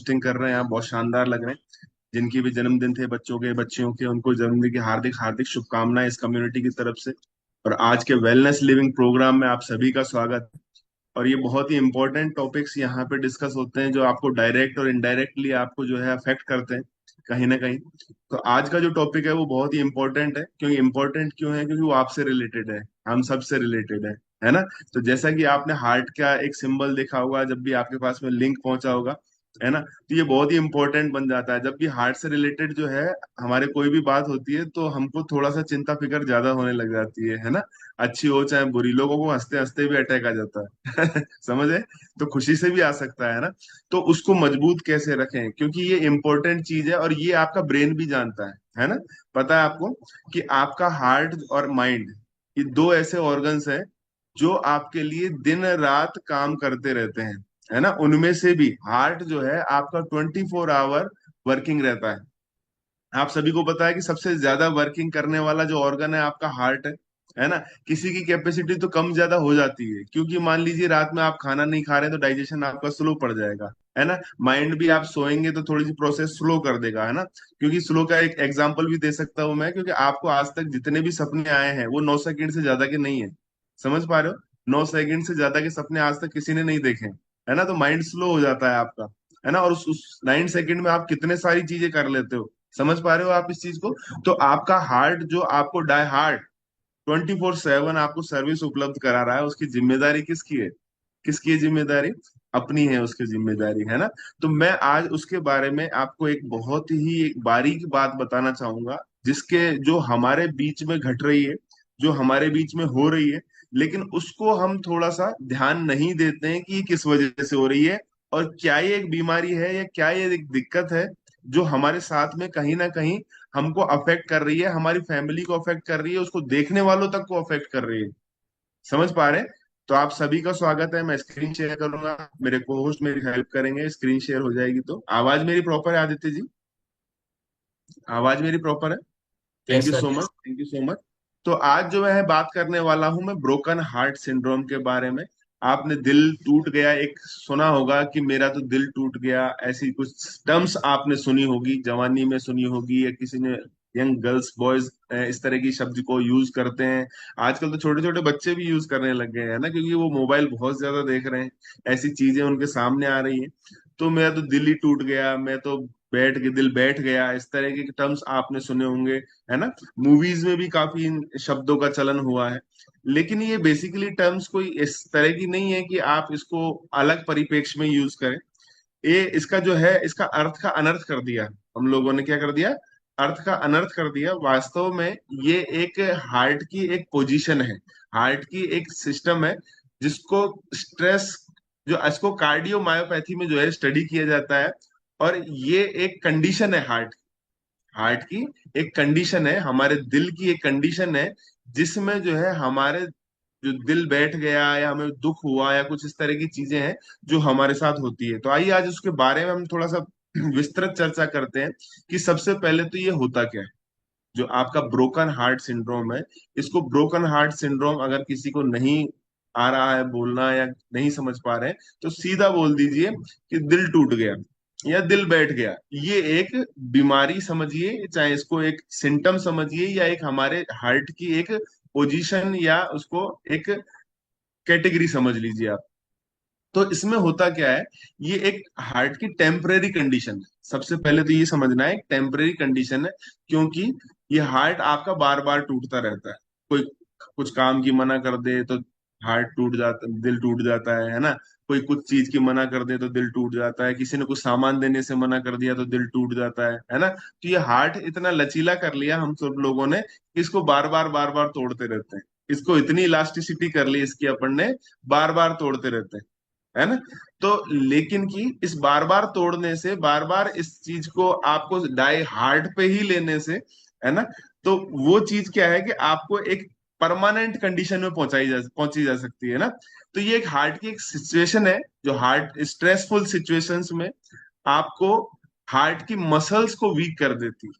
Hosting कर रहे हैं आप, बहुत शानदार लग रहे हैं। जिनकी भी जन्मदिन थे बच्चों के, बच्चियों के, उनको जन्मदिन की हार्दिक हार्दिक शुभकामनाएं इस कम्युनिटी की तरफ से। और आज के वेलनेस लिविंग प्रोग्राम में आप सभी का स्वागत है। और ये बहुत ही इंपॉर्टेंट टॉपिक्स यहाँ पे डिस्कस होते हैं जो आपको डायरेक्ट और इनडायरेक्टली आपको जो है अफेक्ट करते हैं कहीं ना कहीं। तो आज का जो टॉपिक है वो बहुत ही इंपॉर्टेंट है। क्योंकि इंपॉर्टेंट क्यों है? क्योंकि वो आपसे रिलेटेड है, हम सब से रिलेटेड है ना। तो जैसा कि आपने हार्ट का एक सिंबल देखा होगा जब भी आपके पास में लिंक पहुंचा होगा, है ना, तो ये बहुत ही इंपॉर्टेंट बन जाता है। जब भी हार्ट से रिलेटेड जो है हमारे कोई भी बात होती है तो हमको थोड़ा सा चिंता फिक्र ज्यादा होने लग जाती है ना। अच्छी हो चाहे बुरी, लोगों को हंसते हंसते भी अटैक आ जाता है समझे? तो खुशी से भी आ सकता है ना। तो उसको मजबूत कैसे रखें, क्योंकि ये इंपॉर्टेंट चीज है और ये आपका ब्रेन भी जानता है ना। पता है आपको कि आपका हार्ट और माइंड, ये दो ऐसे ऑर्गन्स हैं जो आपके लिए दिन रात काम करते रहते हैं, है ना। उनमें से भी हार्ट जो है आपका 24 आवर वर्किंग रहता है। आप सभी को पता है कि सबसे ज्यादा वर्किंग करने वाला जो ऑर्गन है आपका हार्ट है ना। किसी की कैपेसिटी तो कम ज्यादा हो जाती है, क्योंकि मान लीजिए रात में आप खाना नहीं खा रहे तो डाइजेशन आपका स्लो पड़ जाएगा, है ना। माइंड भी आप सोएंगे तो थोड़ी सी प्रोसेस स्लो कर देगा, है ना। क्योंकि स्लो का एक एग्जांपल भी दे सकता हूं मैं, क्योंकि आपको आज तक जितने भी सपने आए हैं वो 9 सेकंड से ज्यादा के नहीं है। समझ पा रहे हो? 9 सेकंड से ज्यादा के सपने आज तक किसी ने नहीं देखे, है ना। तो माइंड स्लो हो जाता है आपका, है ना। और उस 9 सेकंड में आप कितने सारी चीजें कर लेते हो। समझ पा रहे हो आप इस चीज को? तो आपका हार्ट जो आपको डाई हार्ट 24/7 आपको सर्विस उपलब्ध करा रहा है, उसकी जिम्मेदारी किसकी है? किसकी है जिम्मेदारी? अपनी है उसकी जिम्मेदारी, है ना। तो मैं आज उसके बारे में आपको एक बहुत ही एक बारीक बात बताना चाहूंगा, जिसके जो हमारे बीच में घट रही है, जो हमारे बीच में हो रही है, लेकिन उसको हम थोड़ा सा ध्यान नहीं देते हैं कि ये किस वजह से हो रही है, और क्या ये एक बीमारी है या क्या ये एक दिक्कत है जो हमारे साथ में कहीं ना कहीं हमको अफेक्ट कर रही है, हमारी फैमिली को अफेक्ट कर रही है, उसको देखने वालों तक को अफेक्ट कर रही है। समझ पा रहे हैं? तो आप सभी का स्वागत है। मैं स्क्रीन शेयर करूंगा, मेरे को होस्ट मेरी हेल्प करेंगे, स्क्रीन शेयर हो जाएगी। तो आवाज मेरी प्रॉपर है आदित्य जी? आवाज मेरी प्रॉपर है? Thank yes you sir, so much, yes. Thank you so much. तो आज जो है बात करने वाला हूं मैं ब्रोकन हार्ट सिंड्रोम के बारे में। आपने दिल टूट गया एक सुना होगा कि मेरा तो दिल टूट गया, ऐसी कुछ टर्म्स आपने सुनी होगी, जवानी में सुनी होगी, या किसी ने, यंग गर्ल्स बॉयज इस तरह की शब्द को यूज करते हैं। आजकल तो छोटे छोटे बच्चे भी यूज करने लग गए हैं ना, क्योंकि वो मोबाइल बहुत ज्यादा देख रहे हैं, ऐसी चीजें उनके सामने आ रही हैं। तो मेरा तो दिल ही टूट गया, मैं तो बैठ के दिल बैठ गया, इस तरह के टर्म्स आपने सुने होंगे, है ना। मूवीज में भी काफी इन शब्दों का चलन हुआ है। लेकिन ये बेसिकली टर्म्स कोई इस तरह की नहीं है कि आप इसको अलग परिप्रेक्ष्य में यूज करें। ये इसका जो है, इसका अर्थ का अनर्थ कर दिया हम लोगों ने। क्या कर दिया? अर्थ का अनर्थ कर दिया। वास्तव में ये एक हार्ट की एक पोजीशन है, हार्ट की एक सिस्टम है, जिसको स्ट्रेस, जो इसको कार्डियोमायोपैथी में जो है स्टडी किया जाता है। और ये एक कंडीशन है हार्ट, हार्ट की एक कंडीशन है, हमारे दिल की एक कंडीशन है, जिसमें जो है हमारे जो दिल बैठ गया या हमें दुख हुआ या कुछ इस तरह की चीजें हैं जो हमारे साथ होती है। तो आइए आज उसके बारे में हम थोड़ा सा विस्तृत चर्चा करते हैं कि सबसे पहले तो ये होता क्या है, जो आपका ब्रोकन हार्ट सिंड्रोम है। इसको ब्रोकन हार्ट सिंड्रोम अगर किसी को नहीं आ रहा है बोलना या नहीं समझ पा रहे हैं, तो सीधा बोल दीजिए कि दिल टूट गया या दिल बैठ गया। ये एक बीमारी समझिए, चाहे इसको एक सिम्टम समझिए, या एक हमारे हार्ट की एक पोजीशन, या उसको एक कैटेगरी समझ लीजिए आप। तो इसमें होता क्या है, ये एक हार्ट की टेम्परेरी कंडीशन है। सबसे पहले तो ये समझना है, एक टेम्परेरी कंडीशन है, क्योंकि ये हार्ट आपका बार बार टूटता रहता है। कोई कुछ काम की मना कर दे तो हार्ट टूट जाता, दिल टूट जाता है ना। कोई कुछ चीज की मना कर दे तो दिल टूट जाता है, किसी ने कुछ सामान देने से मना कर दिया तो दिल टूट जाता है ना। तो ये हार्ट इतना लचीला कर लिया हम सब लोगों ने कि इसको बार बार तोड़ते रहते हैं। इसको इतनी इलास्टिसिटी कर ली इसकी अपन ने, बार बार तोड़ते रहते हैं, है ना। तो लेकिन कि इस बार बार तोड़ने से, बार बार इस चीज को आपको डाई हार्ट पे ही लेने से, है ना, तो वो चीज क्या है कि आपको एक परमानेंट कंडीशन में पहुंची जा सकती है ना। तो ये एक हार्ट की एक सिचुएशन है, जो हार्ट स्ट्रेसफुल सिचुएशंस में आपको हार्ट की मसल्स को वीक कर देती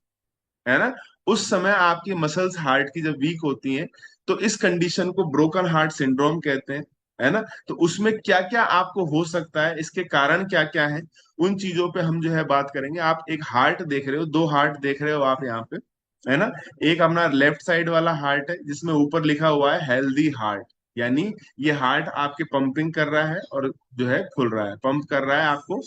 है ना। उस समय आपकी मसल्स हार्ट की जब वीक होती हैं, तो इस कंडीशन को ब्रोकन हार्ट सिंड्रोम कहते हैं, है ना। तो उसमें क्या क्या आपको हो सकता है, इसके कारण क्या क्या है, उन चीजों पे हम जो है बात करेंगे। आप एक हार्ट देख रहे हो, दो हार्ट देख रहे हो आप यहाँ पे, है ना। एक अपना लेफ्ट साइड वाला हार्ट है जिसमें ऊपर लिखा हुआ है हेल्दी हार्ट, यानी ये हार्ट आपके पंपिंग कर रहा है और जो है खुल रहा है, पंप कर रहा है आपको,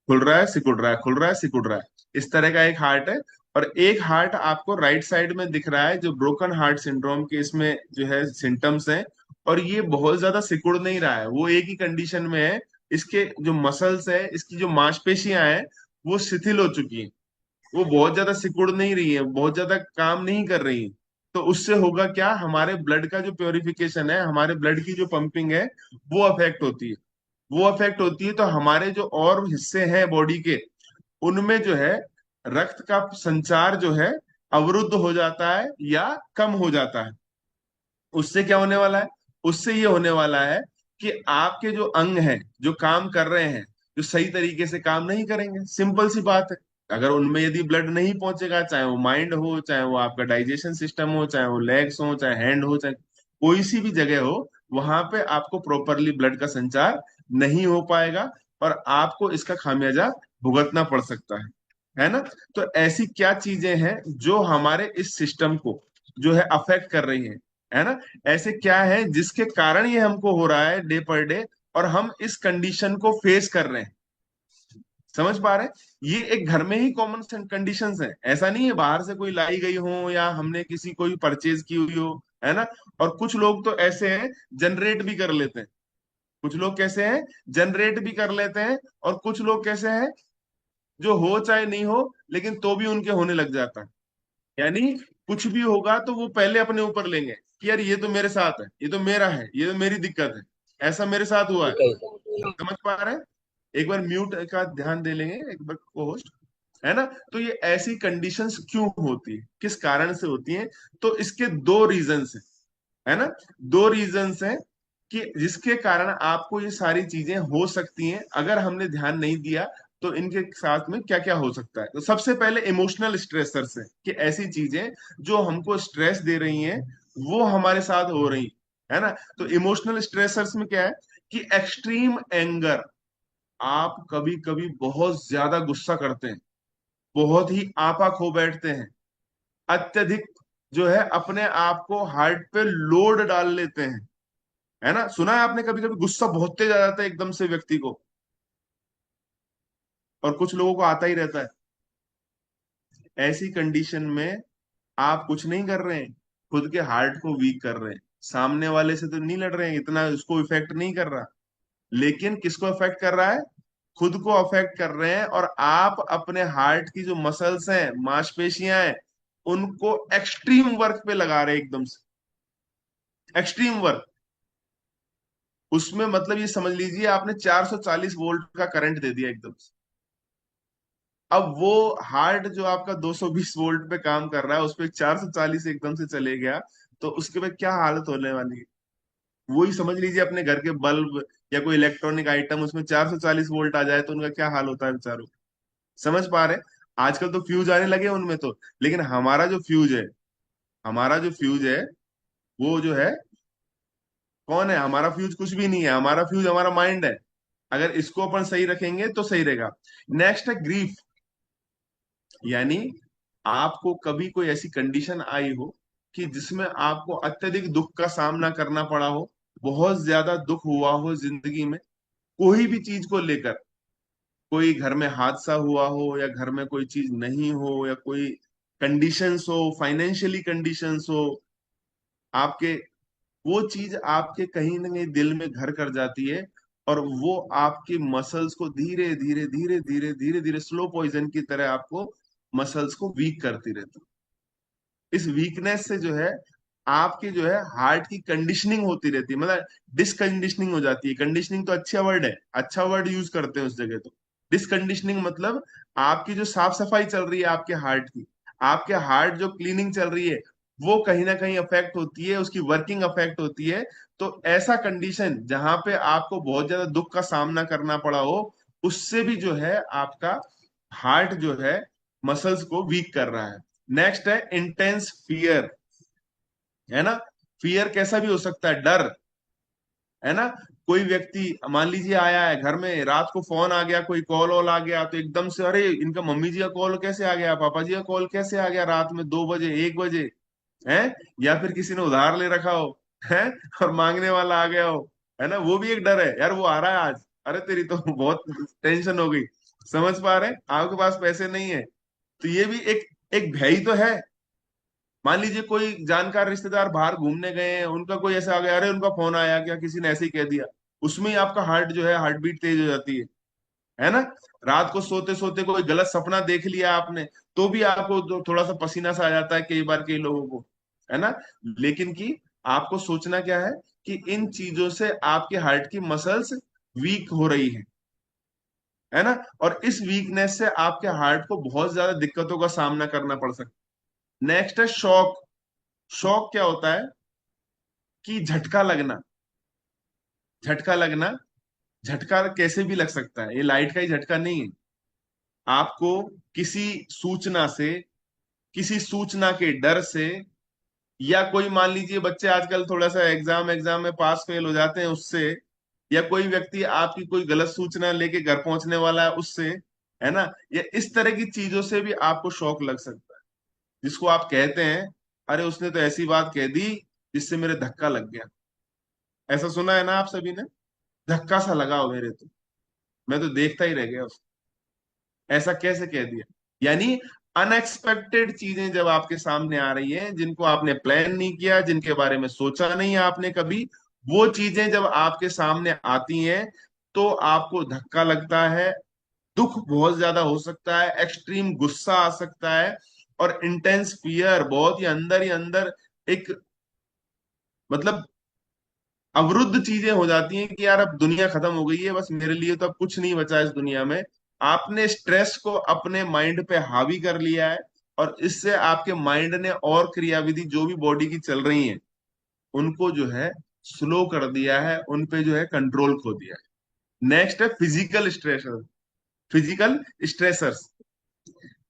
खुल रहा है सिकुड़ रहा है, खुल रहा है सिकुड़ रहा है, इस तरह का एक हार्ट है। और एक हार्ट आपको राइट साइड में दिख रहा है जो ब्रोकन हार्ट सिंड्रोम के इसमें जो है सिम्टम्स हैं। और ये बहुत ज्यादा सिकुड़ नहीं रहा है, वो एक ही कंडीशन में है, इसके जो मसल्स है, इसकी जो मांसपेशियां हैं वो शिथिल हो चुकी हैं, वो बहुत ज्यादा सिकुड़ नहीं रही है, बहुत ज्यादा काम नहीं कर रही है। तो उससे होगा क्या, हमारे ब्लड का जो प्योरिफिकेशन है, हमारे ब्लड की जो पंपिंग है वो अफेक्ट होती है। वो अफेक्ट होती है तो हमारे जो और हिस्से हैं बॉडी के, उनमें जो है रक्त का संचार जो है अवरुद्ध हो जाता है या कम हो जाता है। उससे क्या होने वाला है, उससे ये होने वाला है कि आपके जो अंग हैं जो काम कर रहे हैं, जो सही तरीके से काम नहीं करेंगे, सिंपल सी बात है। अगर उनमें यदि ब्लड नहीं पहुंचेगा, चाहे वो माइंड हो, चाहे वो आपका डाइजेशन सिस्टम हो, चाहे वो लेग्स हो, चाहे हैंड हो, चाहे कोई सी भी जगह हो, वहां पे आपको प्रॉपरली ब्लड का संचार नहीं हो पाएगा और आपको इसका खामियाजा भुगतना पड़ सकता है ना। तो ऐसी क्या चीजें हैं जो हमारे इस सिस्टम को जो है अफेक्ट कर रही है ना। ऐसे क्या है जिसके कारण ये हमको हो रहा है डे पर डे, और हम इस कंडीशन को फेस कर रहे हैं। समझ पा रहे हैं, ये एक घर में ही कॉमन कंडीशंस हैं, ऐसा नहीं है बाहर से कोई लाई गई हो या हमने किसी को परचेज की हुई हो, है ना। और कुछ लोग तो ऐसे हैं जनरेट भी कर लेते हैं, कुछ लोग कैसे हैं, जनरेट भी कर लेते हैं, और कुछ लोग कैसे हैं जो हो चाहे नहीं हो लेकिन तो भी उनके होने लग जाता है। यानी कुछ भी होगा तो वो पहले अपने ऊपर लेंगे कि यार ये तो मेरे साथ है, ये तो मेरा है, ये तो मेरी दिक्कत है, ऐसा मेरे साथ हुआ है। ठीक है। समझ पा रहे हैं। एक बार म्यूट का ध्यान दे लेंगे एक बार को होस्ट, है ना। तो ये ऐसी कंडीशंस क्यों होती है, किस कारण से होती हैं, तो इसके दो रीजंस हैं, है ना। दो रीजंस हैं कि जिसके कारण आपको ये सारी चीजें हो सकती हैं अगर हमने ध्यान नहीं दिया। तो इनके साथ में क्या क्या हो सकता है, तो सबसे पहले इमोशनल स्ट्रेसर्स है कि ऐसी चीजें जो हमको स्ट्रेस दे रही हैं वो हमारे साथ हो रही, है ना। तो इमोशनल स्ट्रेसर्स में क्या है कि एक्सट्रीम एंगर, आप कभी कभी बहुत ज्यादा गुस्सा करते हैं, बहुत ही आपा खो बैठते हैं, अत्यधिक जो है अपने आप को हार्ट पे लोड डाल लेते हैं, है ना। सुना है आपने कभी कभी गुस्सा बहुत तेज आ जाता है एकदम से व्यक्ति को, और कुछ लोगों को आता ही रहता है। ऐसी कंडीशन में आप कुछ नहीं कर रहे हैं, खुद के हार्ट को वीक कर रहे हैं। सामने वाले से तो नहीं लड़ रहे हैं, इतना उसको इफेक्ट नहीं कर रहा, लेकिन किसको अफेक्ट कर रहा है, खुद को अफेक्ट कर रहे हैं। और आप अपने हार्ट की जो मसल्स हैं, मांसपेशियां हैं, उनको एक्सट्रीम वर्क पे लगा रहे हैं, एकदम से एक्सट्रीम वर्क। उसमें मतलब ये समझ लीजिए आपने 440 वोल्ट का करंट दे दिया एकदम से। अब वो हार्ट जो आपका 220 वोल्ट पे काम कर रहा है, उस पे 440 एकदम से चले गया, तो उसके बाद क्या हालत होने वाली है। वही समझ लीजिए अपने घर के बल्ब या कोई इलेक्ट्रॉनिक आइटम, उसमें 440 वोल्ट आ जाए तो उनका क्या हाल होता है बेचारों। समझ पा रहे हैं? आजकल तो फ्यूज आने लगे हैं उनमें तो, लेकिन हमारा जो फ्यूज है, हमारा जो फ्यूज है वो जो है, कौन है हमारा फ्यूज, कुछ भी नहीं है, हमारा फ्यूज हमारा माइंड है। अगर इसको अपन सही रखेंगे तो सही रहेगा। नेक्स्ट है ग्रीफ, यानी आपको कभी कोई ऐसी कंडीशन आई हो कि जिसमें आपको अत्यधिक दुख का सामना करना पड़ा हो, बहुत ज्यादा दुख हुआ हो जिंदगी में, कोई भी चीज को लेकर, कोई घर में हादसा हुआ हो या घर में कोई चीज नहीं हो या कोई कंडीशंस हो, फाइनेंशियली कंडीशंस हो आपके, वो चीज आपके कहीं ना कहीं दिल में घर कर जाती है। और वो आपके मसल्स को धीरे धीरे धीरे धीरे धीरे धीरे स्लो पॉइजन की तरह आपको मसल्स को वीक करती रहती है। इस वीकनेस से जो है आपकी जो है हार्ट की कंडीशनिंग होती रहती है, मतलब डिसकंडीशनिंग हो जाती है। कंडीशनिंग तो अच्छा वर्ड है, अच्छा वर्ड यूज करते हैं उस जगह। तो डिसकंडीशनिंग मतलब आपकी जो साफ सफाई चल रही है आपके हार्ट की, आपके हार्ट जो क्लीनिंग चल रही है, वो कहीं ना कहीं अफेक्ट होती है, उसकी वर्किंग अफेक्ट होती है। तो ऐसा कंडीशन जहां पे आपको बहुत ज्यादा दुख का सामना करना पड़ा हो, उससे भी जो है आपका हार्ट जो है मसल्स को वीक कर रहा है। नेक्स्ट है इंटेंस फियर, है ना। फियर कैसा भी हो सकता है, डर, है ना। कोई व्यक्ति मान लीजिए आया है घर में, रात को फोन आ गया, कोई कॉल वॉल आ गया, तो एकदम से अरे इनका मम्मी जी का कॉल कैसे आ गया, पापा जी का कॉल कैसे आ गया रात में 2 बजे 1 बजे, है? या फिर किसी ने उधार ले रखा हो, है, और मांगने वाला आ गया हो, है ना, वो भी एक डर है यार, वो आ रहा है आज, अरे तेरी तो बहुत टेंशन हो गई। समझ पा रहे हैं? आपके पास पैसे नहीं है, तो ये भी एक एक भय ही तो है। मान लीजिए कोई जानकार रिश्तेदार बाहर घूमने गए हैं, उनका कोई ऐसा आ गया, अरे उनका फोन आया क्या, किसी ने ऐसे ही कह दिया, उसमें ही आपका हार्ट जो है, हार्ट बीट तेज हो जाती है ना? रात को सोते सोते कोई गलत सपना देख लिया आपने, तो भी आपको थोड़ा सा पसीना सा आ जाता है कई बार कई लोगों को, है ना? लेकिन कि आपको सोचना क्या है कि इन चीजों से आपके हार्ट की मसल्स वीक हो रही है ना? और इस वीकनेस से आपके हार्ट को बहुत ज्यादा दिक्कतों का सामना करना पड़ सकता है। नेक्स्ट है शॉक। शॉक क्या होता है कि झटका लगना। झटका लगना, झटका कैसे भी लग सकता है, ये लाइट का ही झटका नहीं है। आपको किसी सूचना से, किसी सूचना के डर से, या कोई मान लीजिए बच्चे आजकल थोड़ा सा एग्जाम एग्जाम में पास फेल हो जाते हैं उससे, या कोई व्यक्ति आपकी कोई गलत सूचना लेके घर पहुंचने वाला है उससे, है ना? या इस तरह की चीजों से भी आपको शौक लग सकता है, जिसको आप कहते हैं अरे उसने तो ऐसी बात कह दी जिससे मेरे धक्का लग गया। ऐसा सुना है ना आप सभी ने? धक्का सा लगा हो मेरे तो, मैं तो देखता ही रह गया उसको, ऐसा कैसे कह दिया। यानी अनएक्सपेक्टेड चीजें जब आपके सामने आ रही हैं, जिनको आपने प्लान नहीं किया, जिनके बारे में सोचा नहीं आपने कभी, वो चीजें जब आपके सामने आती हैं, तो आपको धक्का लगता है, दुख बहुत ज्यादा हो सकता है, एक्सट्रीम गुस्सा आ सकता है, और इंटेंस फियर, बहुत ही अंदर एक, मतलब अवरुद्ध चीजें हो जाती हैं कि यार अब दुनिया खत्म हो गई है, बस मेरे लिए तो अब कुछ नहीं बचा इस दुनिया में। आपने स्ट्रेस को अपने माइंड पे हावी कर लिया है, और इससे आपके माइंड ने और क्रियाविधि जो भी बॉडी की चल रही हैं उनको जो है स्लो कर दिया है, उन पे जो है कंट्रोल खो दिया है। नेक्स्ट है फिजिकल स्ट्रेसर। फिजिकल स्ट्रेसर्स,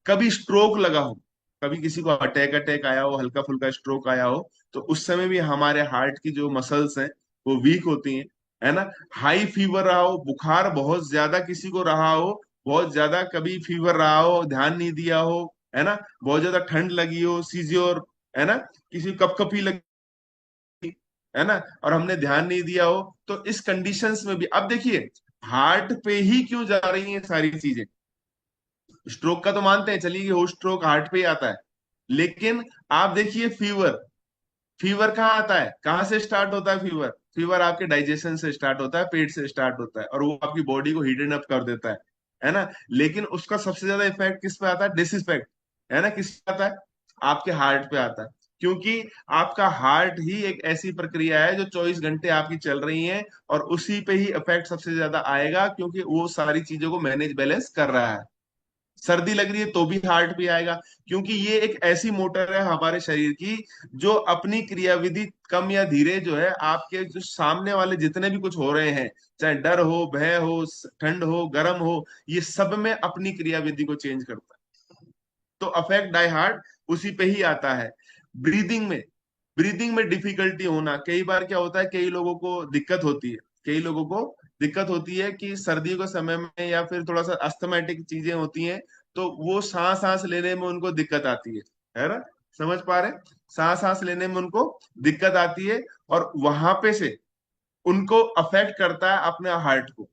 कभी स्ट्रोक लगा हो, कभी किसी को अटैक अटैक आया हो, हल्का फुल्का स्ट्रोक आया हो, तो उस समय भी हमारे हार्ट की जो मसल्स हैं वो वीक होती हैं, है ना? हाई फीवर रहा हो, बुखार बहुत ज्यादा किसी को रहा हो, बहुत ज्यादा कभी फीवर रहा हो, ध्यान नहीं दिया हो, है ना? बहुत ज्यादा ठंड लगी हो, सीजियोर, है ना, किसी को कपकपी लगी, है ना, और हमने ध्यान नहीं दिया हो, तो इस कंडीशंस में भी अब देखिए, हार्ट पे ही क्यों जा रही हैं सारी चीजें। स्ट्रोक का तो मानते हैं चलिए कि वो स्ट्रोक हार्ट पे ही आता है, लेकिन आप देखिए फीवर, फीवर कहाँ आता है, कहाँ से स्टार्ट होता है फीवर? फीवर आपके डाइजेशन से स्टार्ट होता है, पेट से स्टार्ट होता है, और वो आपकी बॉडी को हीटेड अप कर देता है ना? लेकिन उसका सबसे ज्यादा इफेक्ट किस पे आता है? डिसइफेक्ट, है ना, किस पे आता है? आपके हार्ट पे आता है, क्योंकि आपका हार्ट ही एक ऐसी प्रक्रिया है जो 24 घंटे आपकी चल रही है, और उसी पे ही इफेक्ट सबसे ज्यादा आएगा, क्योंकि वो सारी चीजों को मैनेज बैलेंस कर रहा है। सर्दी लग रही है तो भी हार्ट भी आएगा, क्योंकि ये एक ऐसी मोटर है हमारे शरीर की जो अपनी क्रियाविधि कम या धीरे जो है, आपके जो सामने वाले जितने भी कुछ हो रहे हैं, चाहे डर हो, भय हो, ठंड हो, गर्म हो, ये सब में अपनी क्रियाविधि को चेंज करता है। तो अफेक्ट डाई हार्ट उसी पे ही आता है। ब्रीदिंग में, ब्रीदिंग में डिफिकल्टी होना, कई बार क्या होता है, कई लोगों को दिक्कत होती है, कई लोगों को दिक्कत होती है कि सर्दियों के समय में या फिर थोड़ा सा अस्थमैटिक चीजें होती हैं, तो वो सांस सांस लेने में उनको दिक्कत आती है ना? समझ पा रहे हैं? सांस सांस लेने में उनको दिक्कत आती है, और वहां पे से उनको अफेक्ट करता है अपने हार्ट को।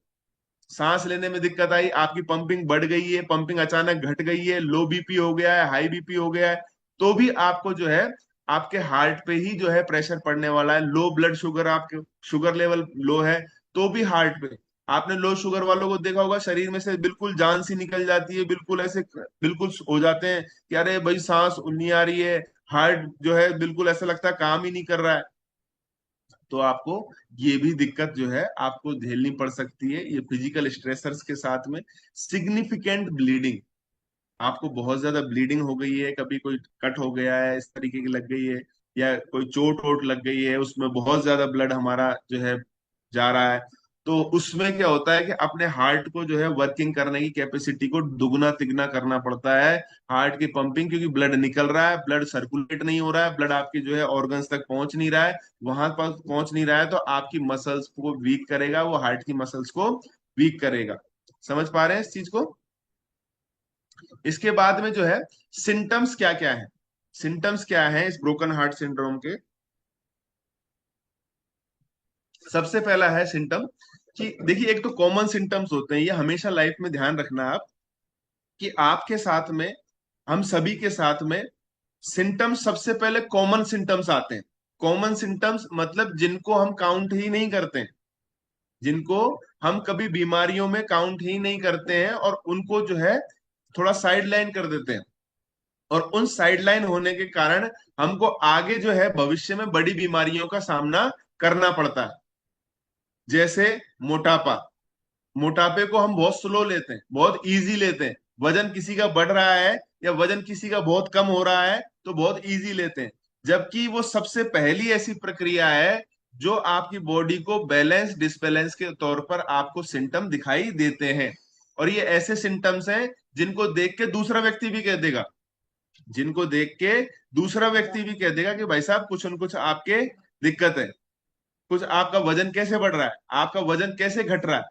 सांस लेने में दिक्कत आई, आपकी पंपिंग बढ़ गई है, पंपिंग अचानक घट गई है, लो बीपी हो गया है, हाई बीपी हो गया है, तो भी आपको जो है आपके हार्ट पे ही जो है प्रेशर पड़ने वाला है। लो ब्लड शुगर, आपके शुगर लेवल लो है, तो भी हार्ट पे। आपने लो शुगर वालों को देखा होगा, शरीर में से बिल्कुल जान सी निकल जाती है, बिल्कुल ऐसे बिल्कुल हो जाते हैं कि अरे भाई सांस नहीं आ रही है, हार्ट जो है बिल्कुल ऐसा लगता है काम ही नहीं कर रहा है। तो आपको ये भी दिक्कत जो है आपको झेलनी पड़ सकती है, ये फिजिकल स्ट्रेसर्स के साथ में। सिग्निफिकेंट ब्लीडिंग, आपको बहुत ज्यादा ब्लीडिंग हो गई है, कभी कोई कट हो गया है इस तरीके की लग गई है, या कोई चोट वोट लग गई है, उसमें बहुत ज्यादा ब्लड हमारा जो है जा रहा है, तो उसमें क्या होता है कि अपने हार्ट को जो है वर्किंग करने की कैपेसिटी को दुगना तिगना करना पड़ता है। हार्ट की पंपिंग, क्योंकि ब्लड निकल रहा है, ब्लड सर्कुलेट नहीं हो रहा है, ब्लड आपके जो है ऑर्गन्स तक पहुंच नहीं रहा है, वहां पर पहुंच नहीं रहा है, तो आपकी मसल्स को वीक करेगा, वो हार्ट की मसल्स को वीक करेगा। समझ पा रहे हैं इस चीज को? इसके बाद में जो है सिम्टम्स क्या क्या है, सिम्टम्स क्या है इस ब्रोकन हार्ट सिंड्रोम के। सबसे पहला है सिम्टम कि देखिए, एक तो कॉमन सिम्टम्स होते हैं, ये हमेशा लाइफ में ध्यान रखना आप, कि आपके साथ में, हम सभी के साथ में सिम्टम्स सबसे पहले कॉमन सिम्टम्स आते हैं। कॉमन सिम्टम्स मतलब जिनको हम काउंट ही नहीं करते हैं, जिनको हम कभी बीमारियों में काउंट ही नहीं करते हैं, और उनको जो है थोड़ा साइड लाइन कर देते हैं, और उन साइडलाइन होने के कारण हमको आगे जो है भविष्य में बड़ी बीमारियों का सामना करना पड़ता है। जैसे मोटापा, मोटापे को हम बहुत स्लो लेते हैं, बहुत इजी लेते हैं। वजन किसी का बढ़ रहा है या वजन किसी का बहुत कम हो रहा है तो बहुत इजी लेते हैं, जबकि वो सबसे पहली ऐसी प्रक्रिया है जो आपकी बॉडी को बैलेंस डिसबैलेंस के तौर पर आपको सिम्टम दिखाई देते हैं। और ये ऐसे सिम्टम्स हैं जिनको देख के दूसरा व्यक्ति भी कह देगा, जिनको देख के दूसरा व्यक्ति भी कह देगा कि भाई साहब कुछ न कुछ आपके दिक्कत है, कुछ आपका वजन कैसे बढ़ रहा है, आपका वजन कैसे घट रहा है।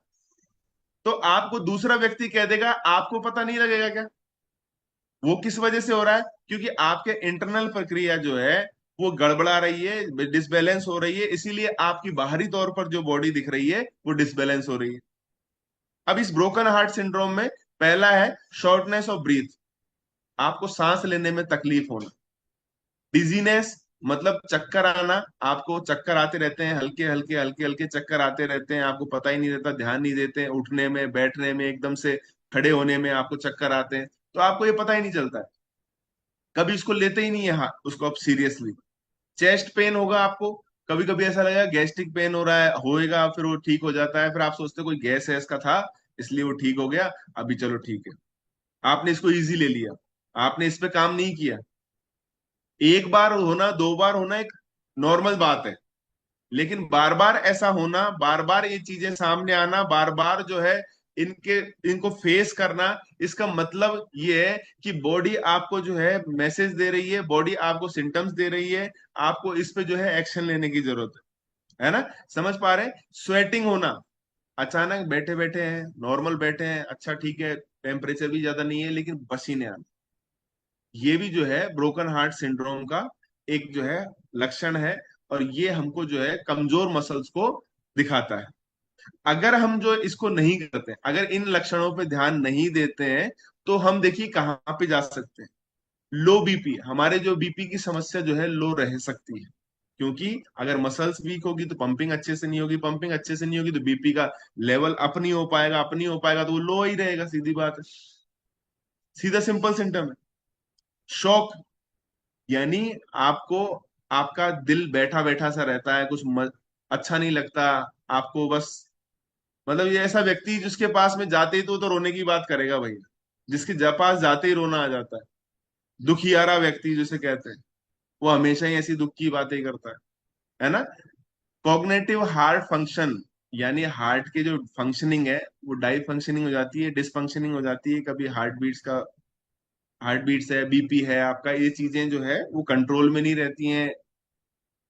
तो आपको दूसरा व्यक्ति कह देगा, आपको पता नहीं लगेगा क्या वो किस वजह से हो रहा है? क्योंकि आपके इंटरनल प्रक्रिया जो है वो गड़बड़ा रही है, डिसबैलेंस हो रही है, इसीलिए आपकी बाहरी तौर पर जो बॉडी दिख रही है वो डिसबैलेंस हो रही है। अब इस ब्रोकन हार्ट सिंड्रोम में पहला है शॉर्टनेस ऑफ ब्रीथ, आपको सांस लेने में तकलीफ होना। डिजीनेस मतलब चक्कर आना, आपको चक्कर आते रहते हैं, हल्के हल्के हल्के हल्के चक्कर आते रहते हैं, आपको पता ही नहीं रहता, ध्यान नहीं देते हैं, उठने में बैठने में एकदम से खड़े होने में आपको चक्कर आते हैं, तो आपको ये पता ही नहीं चलता है, कभी इसको लेते ही नहीं है हाँ उसको आप सीरियसली। चेस्ट पेन होगा आपको, कभी कभी ऐसा लगेगा गैस्ट्रिक पेन हो रहा है, होएगा, फिर वो ठीक हो जाता है, फिर आप सोचते हो कोई गैस है इसका था इसलिए वो ठीक हो गया, अभी चलो ठीक है। आपने इसको इजी ले लिया, आपने इस पे काम नहीं किया। एक बार होना, दो बार होना एक नॉर्मल बात है, लेकिन बार बार ऐसा होना, बार बार ये चीजें सामने आना, बार बार जो है इनके इनको फेस करना, इसका मतलब ये है कि बॉडी आपको जो है मैसेज दे रही है, बॉडी आपको सिम्टम्स दे रही है, आपको इस पे जो है एक्शन लेने की जरूरत है ना? समझ पा रहे हैं? स्वेटिंग होना, अचानक बैठे बैठे हैं, नॉर्मल बैठे हैं, अच्छा ठीक है, टेम्परेचर भी ज्यादा नहीं है लेकिन पसीने आना, ये भी जो है ब्रोकन हार्ट सिंड्रोम का एक जो है लक्षण है, और ये हमको जो है कमजोर मसल्स को दिखाता है। अगर हम जो इसको नहीं करते, अगर इन लक्षणों पे ध्यान नहीं देते हैं, तो हम देखिए कहाँ पे जा सकते हैं। लो बीपी, हमारे जो बीपी की समस्या जो है लो रह सकती है, क्योंकि अगर मसल्स वीक होगी तो पंपिंग अच्छे से नहीं होगी, पंपिंग अच्छे से नहीं होगी तो बीपी का लेवल अप नहीं हो पाएगा, अप नहीं हो पाएगा तो वो लो ही रहेगा, सीधी बात है, सीधा सिंपल सिम्टम है। शॉक, यानी आपको, आपका दिल बैठा बैठा सा रहता है, अच्छा नहीं लगता आपको, बस मतलब ये ऐसा व्यक्ति जिसके पास में जाते ही तो रोने की बात करेगा भैया, जिसके पास जाते ही रोना आ जाता है, दुखियारा व्यक्ति जिसे कहते हैं, वो हमेशा ही ऐसी दुख की बातें ही करता है ना? कॉग्निटिव हार्ट फंक्शन, यानी हार्ट के जो फंक्शनिंग है वो डाई फंक्शनिंग हो जाती है, डिसफंक्शनिंग हो जाती है, कभी हार्ट बीट्स है, बीपी है आपका, ये चीजें जो है वो कंट्रोल में नहीं रहती हैं,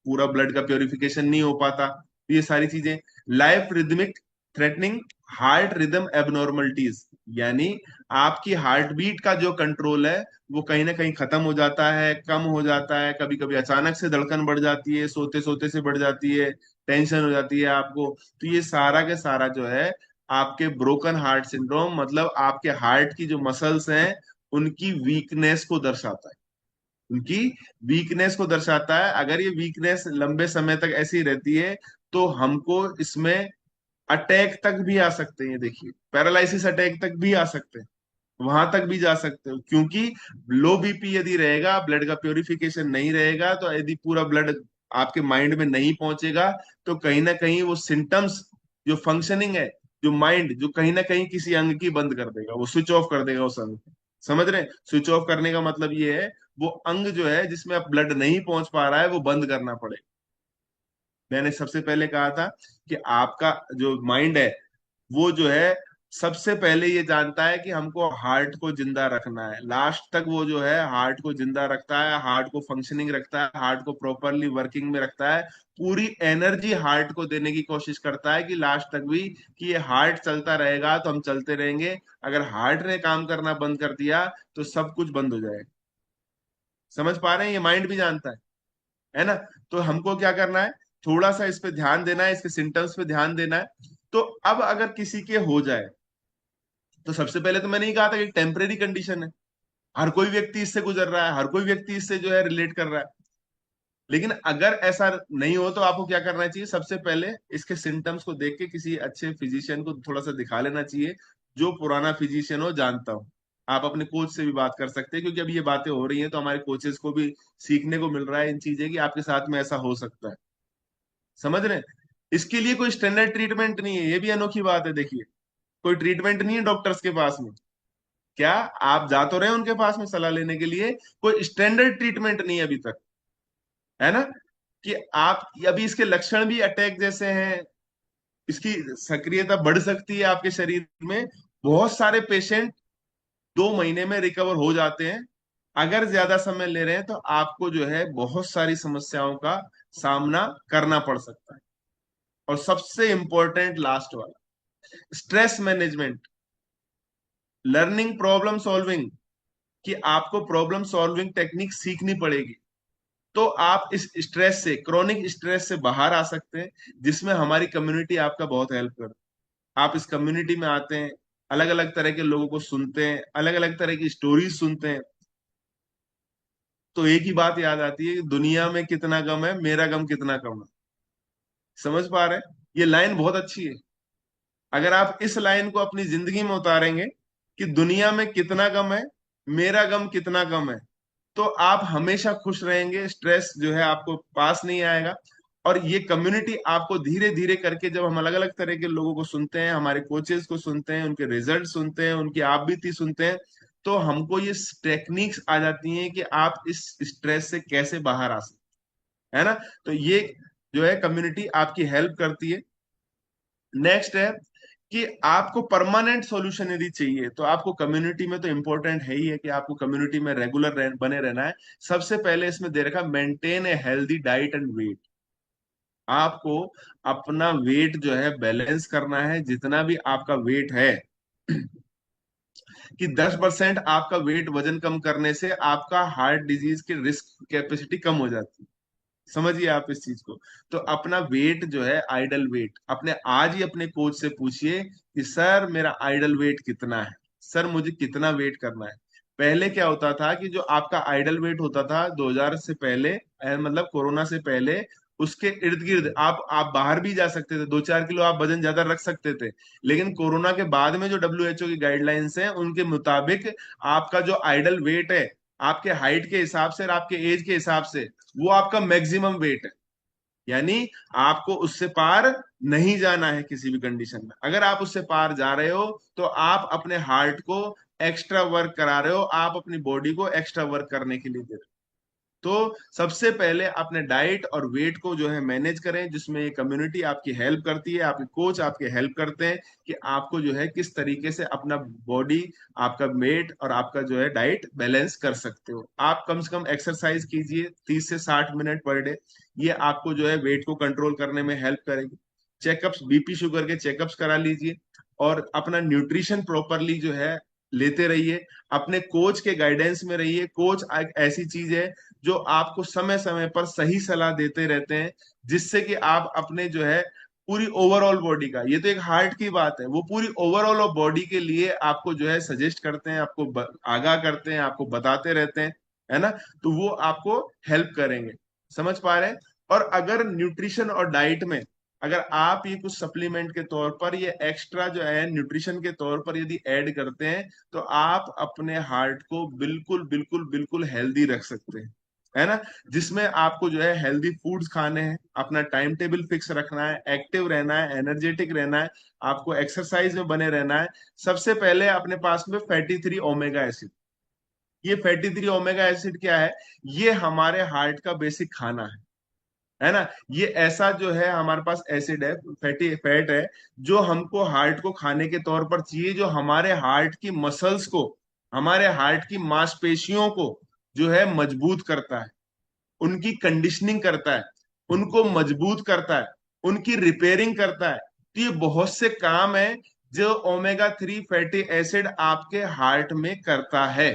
पूरा ब्लड का प्योरिफिकेशन नहीं हो पाता, तो ये सारी चीजें। Life rhythmic threatening heart rhythm abnormalities, यानी आपकी हार्ट बीट का जो कंट्रोल है वो कहीं ना कहीं खत्म हो जाता है, कम हो जाता है, कभी कभी अचानक से धड़कन बढ़ जाती है, सोते सोते से बढ़ जाती है, टेंशन हो जाती है आपको। तो ये सारा के सारा जो है आपके ब्रोकन हार्ट सिंड्रोम, मतलब आपके हार्ट की जो मसल्स हैं उनकी वीकनेस को दर्शाता है, उनकी वीकनेस को दर्शाता है। अगर ये वीकनेस लंबे समय तक ऐसी रहती है तो हमको इसमें अटैक तक भी आ सकते हैं, देखिए पैरालिसिस अटैक तक भी आ सकते हैं, वहां तक भी जा सकते हो, क्योंकि लो बीपी यदि रहेगा, ब्लड का प्योरिफिकेशन नहीं रहेगा, तो यदि पूरा ब्लड आपके माइंड में नहीं पहुंचेगा, तो कहीं ना कहीं वो सिम्टम्स, जो फंक्शनिंग है, जो माइंड जो कहीं ना कहीं किसी अंग की बंद कर देगा, वो स्विच ऑफ कर देगा उस अंग को। समझ रहे हैं? स्विच ऑफ करने का मतलब ये है वो अंग जो है जिसमें अब ब्लड नहीं पहुंच पा रहा है वो बंद करना पड़ेगा, मैंने सबसे पहले कहा था कि आपका जो माइंड है वो जो है सबसे पहले ये जानता है कि हमको हार्ट को जिंदा रखना है, लास्ट तक वो जो है हार्ट को जिंदा रखता है, हार्ट को फंक्शनिंग रखता है, हार्ट को प्रॉपरली वर्किंग में रखता है, पूरी एनर्जी हार्ट को देने की कोशिश करता है कि लास्ट तक भी, कि ये हार्ट चलता रहेगा तो हम चलते रहेंगे, अगर हार्ट ने काम करना बंद कर दिया तो सब कुछ बंद हो जाएगा। समझ पा रहे हैं? ये माइंड भी जानता है ना? तो हमको क्या करना है, थोड़ा सा इस पे ध्यान देना है, इसके सिम्टम्स पे ध्यान देना है। तो अब अगर किसी के हो जाए, तो सबसे पहले तो मैंने ही कहा था कि टेम्परेरी कंडीशन है, हर कोई व्यक्ति इससे गुजर रहा है, हर कोई व्यक्ति इससे जो है रिलेट कर रहा है। लेकिन अगर ऐसा नहीं हो तो आपको क्या करना चाहिए, सबसे पहले इसके सिम्टम्स को देख के किसी अच्छे फिजिशियन को थोड़ा सा दिखा लेना चाहिए, जो पुराना फिजिशियन हो, जानता हो। आप अपने कोच से भी बात कर सकते हैं, क्योंकि अभी ये बातें हो रही हैं तो हमारे कोचेस को भी सीखने को मिल रहा है इन चीजें कि आपके साथ में ऐसा हो सकता है। समझ रहे हैं? इसके लिए कोई स्टैंडर्ड ट्रीटमेंट नहीं है, ये भी अनोखी बात है। देखिए, कोई ट्रीटमेंट नहीं है डॉक्टर्स के पास में। क्या आप जा तो रहे हैं उनके पास में सलाह लेने के लिए, कोई स्टैंडर्ड ट्रीटमेंट नहीं है अभी तक, है ना? कि आप अभी इसके लक्षण भी अटैक जैसे हैं, इसकी सक्रियता बढ़ सकती है आपके शरीर में। बहुत सारे पेशेंट 2 महीने में रिकवर हो जाते हैं। अगर ज्यादा समय ले रहे हैं तो आपको जो है बहुत सारी समस्याओं का सामना करना पड़ सकता है। और सबसे इंपॉर्टेंट लास्ट वाला, stress management, learning problem solving, कि आपको प्रॉब्लम सॉल्विंग टेक्निक सीखनी पड़ेगी। तो आप इस स्ट्रेस से, क्रोनिक स्ट्रेस से बाहर आ सकते हैं, जिसमें हमारी कम्युनिटी आपका बहुत हेल्प कर। आप इस कम्युनिटी में आते हैं, अलग अलग तरह के लोगों को सुनते हैं, अलग अलग तरह की स्टोरीज सुनते हैं, तो एक ही बात याद आती है कि दुनिया में कितना गम है, मेरा गम कितना कम है। समझ पा रहे हैं? ये लाइन बहुत अच्छी है। अगर आप इस लाइन को अपनी जिंदगी में उतारेंगे कि दुनिया में कितना गम है, मेरा गम कितना कम है, तो आप हमेशा खुश रहेंगे, स्ट्रेस जो है आपको पास नहीं आएगा। और ये कम्युनिटी आपको धीरे धीरे करके, जब हम अलग अलग तरह के लोगों को सुनते हैं, हमारे कोचेस को सुनते हैं, उनके रिजल्ट सुनते हैं, उनकी आप बीती सुनते हैं, तो हमको ये टेक्निक्स आ जाती हैं कि आप इस स्ट्रेस से कैसे बाहर आ सकते हैं, है ना? तो ये जो है कम्युनिटी आपकी हेल्प करती है। नेक्स्ट है कि आपको परमानेंट सॉल्यूशन यदि चाहिए तो आपको कम्युनिटी में, तो इंपॉर्टेंट है ही है कि आपको कम्युनिटी में रेगुलर बने रहना है। सबसे पहले इसमें दे रखा, maintain a healthy diet and weight. आपको अपना वेट जो है बैलेंस करना है। जितना भी आपका वेट है, कि 10% आपका वेट वजन कम करने से आपका हार्ट डिजीज की रिस्क कैपेसिटी कम हो जाती है। समझिए आप इस चीज को। तो अपना वेट जो है, आइडल वेट, अपने आज ही अपने कोच से पूछिए कि सर मेरा आइडल वेट कितना है, सर मुझे कितना वेट करना है। पहले क्या होता था कि जो आपका आइडल वेट होता था 2000 से पहले, मतलब कोरोना से पहले, उसके इर्द गिर्द आप बाहर भी जा सकते थे, 2-4 किलो आप वजन ज्यादा रख सकते थे। लेकिन कोरोना के बाद में जो WHO की गाइडलाइंस है उनके मुताबिक आपका जो आइडल वेट है, आपके हाइट के हिसाब से और आपके एज के हिसाब से, वो आपका मैक्सिमम वेट है। यानी आपको उससे पार नहीं जाना है किसी भी कंडीशन में। अगर आप उससे पार जा रहे हो तो आप अपने हार्ट को एक्स्ट्रा वर्क करा रहे हो, आप अपनी बॉडी को एक्स्ट्रा वर्क करने के लिए दे रहे हो। तो सबसे पहले अपने डाइट और वेट को जो है मैनेज करें, जिसमें ये कम्युनिटी आपकी हेल्प करती है, आपके कोच आपके हेल्प करते हैं कि आपको जो है किस तरीके से अपना बॉडी, आपका वेट और आपका जो है डाइट बैलेंस कर सकते हो। आप कम से कम एक्सरसाइज कीजिए 30 से 60 मिनट पर डे। ये आपको जो है वेट को कंट्रोल करने में हेल्प करेगी। चेकअप्स, बीपी शुगर के चेकअप्स करा लीजिए, और अपना न्यूट्रिशन प्रॉपरली जो है लेते रहिए। अपने कोच के गाइडेंस में रहिए। कोच एक ऐसी चीज है जो आपको समय समय पर सही सलाह देते रहते हैं, जिससे कि आप अपने जो है पूरी ओवरऑल बॉडी का, ये तो एक हार्ट की बात है, वो पूरी ओवरऑल ऑफ बॉडी के लिए आपको जो है सजेस्ट करते हैं, आपको आगाह करते हैं, आपको बताते रहते हैं, है ना? तो वो आपको हेल्प करेंगे। समझ पा रहे हैं? और अगर न्यूट्रिशन और डाइट में, अगर आप ये कुछ सप्लीमेंट के तौर पर, ये एक्स्ट्रा जो है न्यूट्रिशन के तौर पर यदि ऐड करते हैं, तो आप अपने हार्ट को बिल्कुल बिल्कुल बिल्कुल हेल्दी रख सकते हैं, है ना? जिसमें आपको जो है हेल्दी फूड्स खाने हैं, अपना टाइम टेबल फिक्स रखना है, एक्टिव रहना है, एनर्जेटिक रहना है, आपको एक्सरसाइज में बने रहना है। सबसे पहले अपने पास में फैटी थ्री ओमेगा एसिड। ये फैटी थ्री ओमेगा एसिड क्या है? ये हमारे हार्ट का बेसिक खाना है ना। ये ऐसा जो है हमारे पास एसिड है, फैटी फैट है, जो हमको हार्ट को खाने के तौर पर चाहिए, जो हमारे हार्ट की मसल्स को, हमारे हार्ट की मांसपेशियों को जो है मजबूत करता है, उनकी कंडीशनिंग करता है, उनको मजबूत करता है, उनकी रिपेयरिंग करता है। तो ये बहुत से काम है जो ओमेगा 3 फैटी एसिड आपके हार्ट में करता है।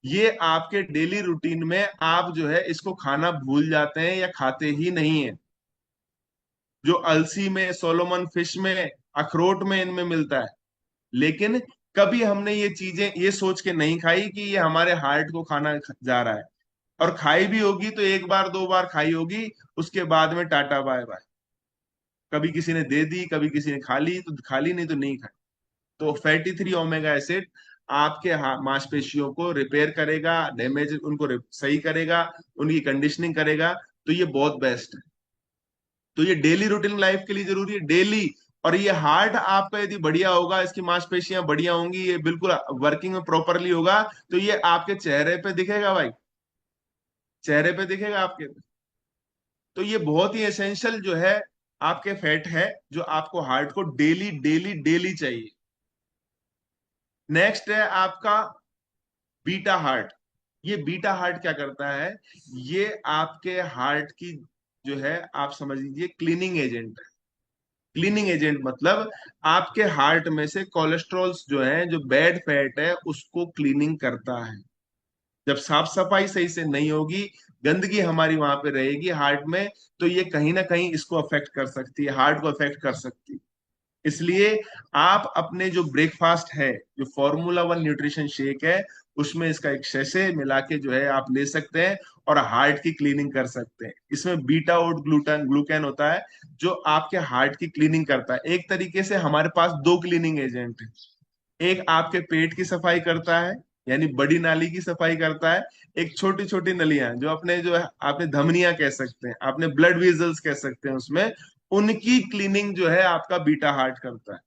ये आपके डेली रूटीन में आप जो है इसको खाना भूल जाते हैं या खाते ही नहीं है। जो अलसी में, सोलोमन फिश में, अखरोट में, इनमें मिलता है। लेकिन कभी हमने ये चीजें ये सोच के नहीं खाई कि ये हमारे हार्ट को खाना जा रहा है। और खाई भी होगी तो एक बार दो बार खाई होगी, उसके बाद में टाटा बाय बाय। कभी किसी ने दे दी, कभी किसी ने खा ली तो खा ली, नहीं तो नहीं खाई। तो फैटी 3 ओमेगा एसिड आपके मांसपेशियों को रिपेयर करेगा, डैमेज उनको सही करेगा, उनकी कंडीशनिंग करेगा। तो ये बहुत बेस्ट है। तो ये डेली रूटीन लाइफ के लिए जरूरी है, डेली। और ये हार्ट आपका यदि बढ़िया होगा, इसकी मांसपेशियां बढ़िया होंगी, ये बिल्कुल वर्किंग में प्रॉपरली होगा, तो ये आपके चेहरे पे दिखेगा भाई, चेहरे पे दिखेगा आपके। तो ये बहुत ही एसेंशियल जो है आपके फैट है, जो आपको हार्ट को डेली डेली डेली चाहिए। नेक्स्ट है आपका बीटा हार्ट। ये बीटा हार्ट क्या करता है? ये आपके हार्ट की जो है, आप समझ लीजिए क्लीनिंग एजेंट है। क्लीनिंग एजेंट मतलब आपके हार्ट में से कोलेस्ट्रॉल्स जो है, जो बैड फैट है, उसको क्लीनिंग करता है। जब साफ सफाई सही से नहीं होगी, गंदगी हमारी वहां पे रहेगी हार्ट में, तो ये कहीं ना कहीं इसको अफेक्ट कर सकती है, हार्ट को अफेक्ट कर सकती है। इसलिए आप अपने जो ब्रेकफास्ट है, जो फॉर्मूला 1 न्यूट्रिशन शेक है, उसमें इसका एक शैसे मिला के जो है आप ले सकते हैं और हार्ट की क्लीनिंग कर सकते हैं। इसमें बीटा ओट ग्लूटन ग्लूकैन होता है, जो आपके हार्ट की क्लीनिंग करता है। एक तरीके से हमारे पास दो क्लीनिंग एजेंट हैं। एक आपके पेट की सफाई करता है, यानी बड़ी नाली की सफाई करता है। एक छोटी छोटी नलियां जो अपने जो है, आपने धमनियां कह सकते हैं, आपने ब्लड वेजल्स कह सकते हैं, उसमें उनकी क्लीनिंग जो है आपका बीटा हार्ट करता है।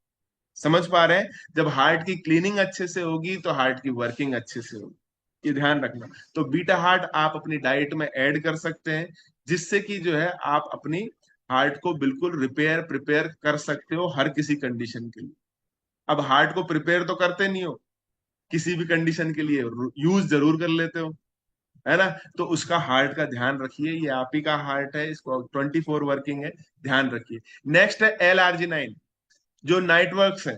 समझ पा रहे हैं? जब हार्ट की क्लीनिंग अच्छे से होगी तो हार्ट की वर्किंग अच्छे से होगी, ये ध्यान रखना। तो बीटा हार्ट आप अपनी डाइट में ऐड कर सकते हैं, जिससे कि जो है आप अपनी हार्ट को बिल्कुल रिपेयर प्रिपेयर कर सकते हो हर किसी कंडीशन के लिए। अब हार्ट को प्रिपेयर तो करते नहीं हो, किसी भी कंडीशन के लिए यूज जरूर कर लेते हो, है ना। तो उसका हार्ट का ध्यान रखिए, ये आप ही का हार्ट है, इसको 24 वर्किंग है, ध्यान रखिए। नेक्स्ट है L-आर्जिनाइन, जो नाइट वर्क्स है।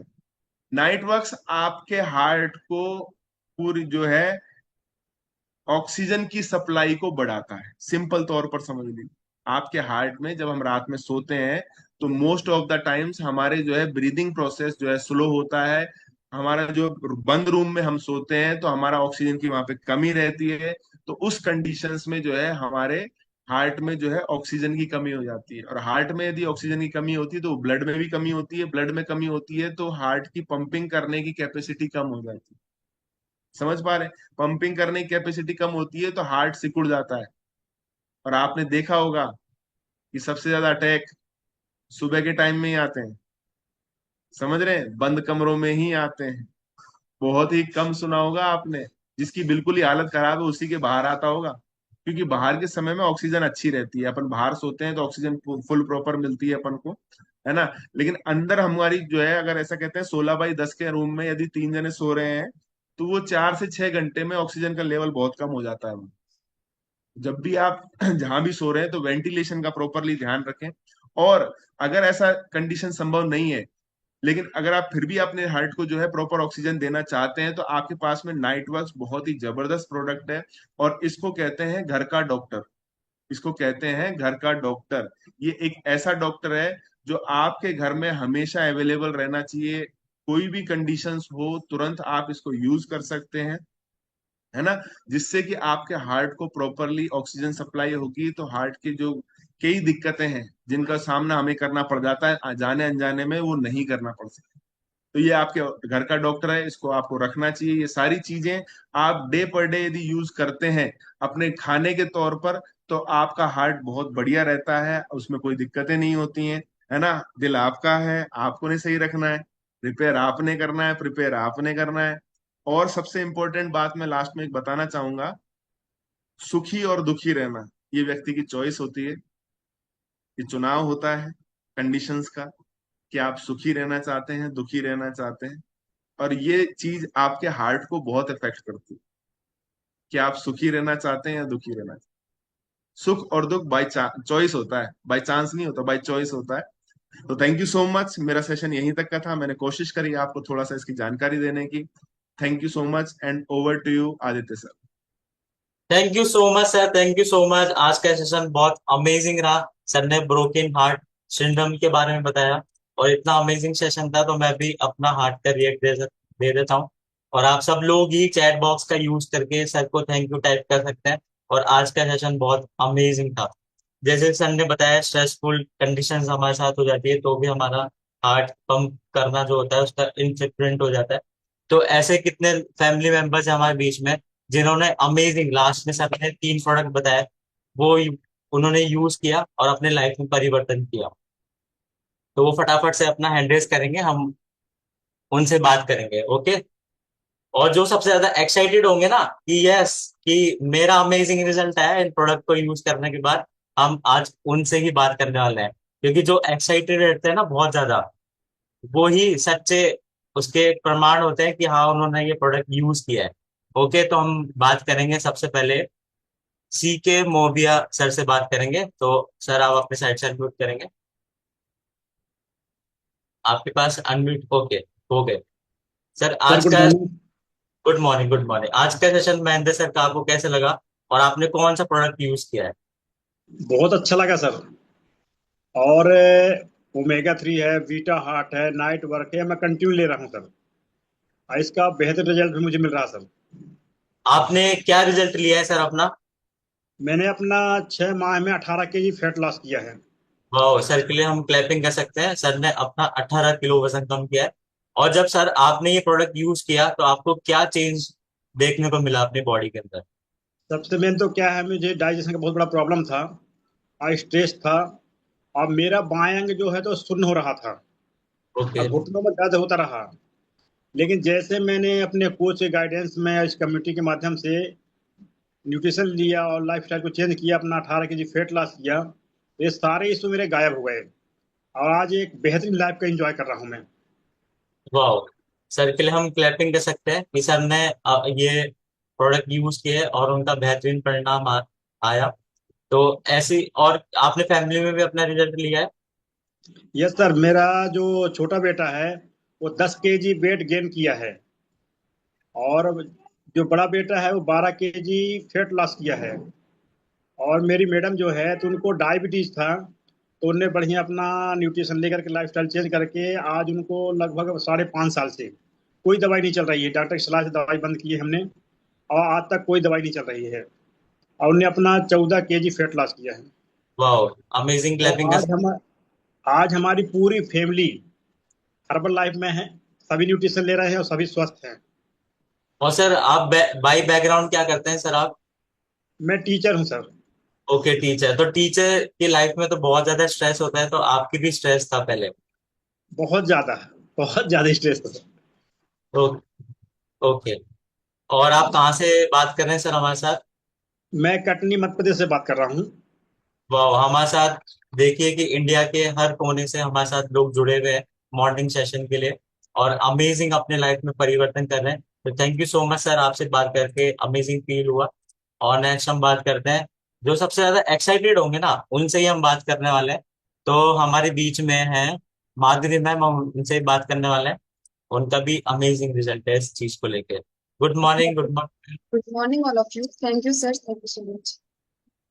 नाइट वर्क्स आपके हार्ट को पूरी जो है ऑक्सीजन की सप्लाई को बढ़ाता है। सिंपल तौर पर समझ लीजिए, आपके हार्ट में जब हम रात में सोते हैं, तो मोस्ट ऑफ द टाइम्स हमारे जो है ब्रीदिंग प्रोसेस जो है स्लो होता है। हमारा जो बंद रूम में हम सोते हैं तो हमारा ऑक्सीजन की वहां पे कमी रहती है। तो उस कंडीशंस में जो है हमारे हार्ट में जो है ऑक्सीजन की कमी हो जाती है। और हार्ट में यदि ऑक्सीजन की कमी होती है तो ब्लड में भी कमी होती है, ब्लड में कमी होती है तो हार्ट की पंपिंग करने की कैपेसिटी कम हो जाती है। समझ पा रहे हैं? पंपिंग करने की कैपेसिटी कम होती है तो हार्ट सिकुड़ जाता है। और आपने देखा होगा कि सबसे ज्यादा अटैक सुबह के टाइम में ही आते हैं। समझ रहे हैं? बंद कमरों में ही आते हैं। बहुत ही कम सुना होगा आपने, जिसकी बिल्कुल ही हालत खराब है उसी के बाहर आता होगा। क्योंकि बाहर के समय में ऑक्सीजन अच्छी रहती है, अपन बाहर सोते हैं तो ऑक्सीजन फुल प्रॉपर मिलती है अपन को, है ना। लेकिन अंदर हमारी जो है, अगर ऐसा कहते हैं 16x10 के रूम में यदि 3 जने सो रहे हैं, तो वो 4 से 6 घंटे में ऑक्सीजन का लेवल बहुत कम हो जाता है। जब भी आप जहां भी सो रहे हैं तो वेंटिलेशन का प्रॉपरली ध्यान रखें। और अगर ऐसा कंडीशन संभव नहीं है, लेकिन अगर आप फिर भी अपने हार्ट को जो है प्रॉपर ऑक्सीजन देना चाहते हैं, तो आपके पास में नाइट वर्क्स बहुत ही जबरदस्त प्रोडक्ट है। और इसको कहते हैं घर का डॉक्टर। इसको कहते हैं घर का डॉक्टर। ये एक ऐसा डॉक्टर है जो आपके घर में हमेशा अवेलेबल रहना चाहिए। कोई भी कंडीशंस हो, तुरंत आप इसको यूज कर सकते हैं, है ना। जिससे कि आपके हार्ट को प्रॉपरली ऑक्सीजन सप्लाई होगी, तो हार्ट की जो कई दिक्कतें हैं जिनका सामना हमें करना पड़ जाता है जाने अनजाने में, वो नहीं करना पड़ सकता। तो ये आपके घर का डॉक्टर है, इसको आपको रखना चाहिए। ये सारी चीजें आप डे पर डे यदि यूज करते हैं अपने खाने के तौर पर, तो आपका हार्ट बहुत बढ़िया रहता है, उसमें कोई दिक्कतें नहीं होती हैं, है ना। दिल आपका है, आपको नहीं सही रखना है, रिपेयर आपने करना है, प्रिपेयर आपने करना है। और सबसे इंपॉर्टेंट बात मैं लास्ट में एक बताना चाहूंगा, सुखी और दुखी रहना ये व्यक्ति की चॉइस होती है। ये चुनाव होता है कंडीशंस का, कि आप सुखी रहना चाहते हैं, दुखी रहना चाहते हैं। और ये चीज आपके हार्ट को बहुत इफेक्ट करती है कि आप सुखी रहना चाहते हैं या दुखी रहना चाहते हैं। सुख और दुख बाय चॉइस होता है, बाय चांस नहीं होता, बाय चॉइस होता है। तो थैंक यू सो मच, मेरा सेशन यहीं तक का था। मैंने कोशिश करी आपको थोड़ा सा इसकी जानकारी देने की। Thank you so much and over to you Aditya sir. Thank you so much sir, thank you so much. आज का सेशन बहुत अमेजिंग रहा। सर ने ब्रोकन हार्ट सिंड्रोम के बारे में बताया और इतना अमेजिंग सेशन था, तो मैं भी अपना हार्ट का रिएक्ट दे देता हूँ। और आप सब लोग ही चैट बॉक्स का यूज करके सर को थैंक यू टाइप कर सकते हैं। और आज का सेशन बहुत अमेजिंग था। जैसे सर ने बताया, स्ट्रेसफुल कंडीशंस हमारे साथ हो जाती है तो भी हमारा हार्ट पंप करना जो होता है उसका इनफ्रिक्वेंट हो जाता है। तो ऐसे कितने फैमिली मेंबर्स हैं हमारे बीच में जिन्होंने अमेजिंग, लास्ट में सर ने 3 प्रोडक्ट बताए, वो उन्होंने यूज किया और अपने लाइफ में परिवर्तन किया। तो वो फटाफट से अपना हैंड रेस करेंगे, हम उनसे बात करेंगे। ओके। और जो सबसे ज्यादा एक्साइटेड होंगे ना कि यस, कि मेरा अमेजिंग रिजल्ट है इन प्रोडक्ट को यूज करने के बाद, हम आज उनसे ही बात करने वाले हैं। क्योंकि जो एक्साइटेड रहते हैं ना बहुत ज्यादा, वो ही सच्चे उसके प्रमाण होते हैं कि हाँ उन्होंने ये प्रोडक्ट यूज किया है। ओके, तो हम बात करेंगे सबसे पहले सी के मोबिया सर से बात करेंगे। तो सर आप अपने साइड से अनम्यूट करेंगे। आपके पास अनम्यूट, ओके, हो गए। सर सर आज गुड का, morning. Good morning, good morning. आज का सेशन महेंद्र सर का आपको कैसे लगा और आपने कौन सा प्रोडक्ट यूज किया है? बहुत अच्छा लगा सर। और ओमेगा 3 है, वीटा हार्ट है, नाइट वर्क है, मैं कंटिन्यू ले रहा हूँ सर। और इसका बेहतर रिजल्ट भी मुझे मिल रहा है सर। आपने क्या रिजल्ट लिया है सर अपना? मैंने अपना 6 माह में 18 kg फैट लॉस किया है। वाह, सर के लिए हम क्लैपिंग कर सकते हैं। सर ने अपना 18 किलो वजन कम किया है। और जब सर आपने ये प्रोडक्ट यूज किया तो आपको क्या चेंज देखने को मिला अपनी बॉडी के अंदर? सबसे मेन तो क्या है, मुझे डाइजेशन का बहुत बड़ा प्रॉब्लम था और स्ट्रेस था। और मेरा बायां अंग जो है तो सुन्न हो रहा था ओके। और घुटनों में दर्द होता रहा। लेकिन जैसे मैंने अपने कोच के गाइडेंस में इस कम्युनिटी के माध्यम से न्यूट्रिशन लिया और लाइफस्टाइल को चेंज किया, अपना 18 kg फैट लॉस किया, तो ये सारे इशू मेरे गायब हो गए। और आज एक बेहतरीन लाइफ का एंजॉय कर रहा हूँ मैं। वाह, सर के लिए हम क्लैपिंग कर सकते हैं कि सर ने ये प्रोडक्ट यूज किए और उनका बेहतरीन परिणाम आया। तो ऐसी, और आपने फैमिली में भी अपना रिजल्ट लिया है? यस सर, मेरा जो छोटा बेटा है वो 10 kg वेट गेन किया है। और जो बड़ा बेटा है वो 12 kg फैट लॉस किया है। और मेरी मैडम जो है तो उनको डायबिटीज था, तो उनने बढ़िया अपना न्यूट्रिशन लेकर के लाइफस्टाइल चेंज करके आज उनको लगभग 5.5 साल से कोई दवाई नहीं चल रही है। डॉक्टर की सलाह से दवाई बंद की है हमने, और आज तक कोई दवाई नहीं चल रही है। और उनने अपना 14 kg फैट लॉस किया है। वाह, अमेजिंग, तो क्लैपिंग का। आज हमारी पूरी फैमिली हर्बल लाइफ में है। सभी न्यूट्रिशन ले रहे हैं और सभी स्वस्थ हैं। और सर आप बाई बैकग्राउंड क्या करते हैं सर आप? मैं टीचर हूँ सर। Okay, teacher. तो टीचर की लाइफ में तो बहुत ज्यादा स्ट्रेस होता है, तो आपकी भी स्ट्रेस था पहले? बहुत ज्यादा, बहुत ज्यादा स्ट्रेस था सर। ओ, ओके। और आप कहाँ से बात कर रहे हैं सर हमारे साथ? मैं कटनी मध्य प्रदेश से बात कर रहा हूँ। वाह, हमारे साथ देखिए कि इंडिया के हर कोने से हमारे साथ लोग जुड़े हुए हैं मॉर्निंग सेशन के लिए, और अमेजिंग अपने लाइफ में परिवर्तन कर रहे हैं। तो thank you so much sir, आपसे बात करके अमेजिंग फील हुआ। और नेक्स्ट हम बात करते हैं, जो सबसे ज्यादा एक्साइटेड होंगे ना उनसे ही हम बात करने वाले हैं। तो हमारे बीच में है माधुरी मैम, हम उनसे ही बात करने वाले हैं। उनका भी अमेजिंग रिजल्ट है इस चीज को लेके। Good morning, good morning. Good morning, all of you. Thank you, sir. Thank you so much.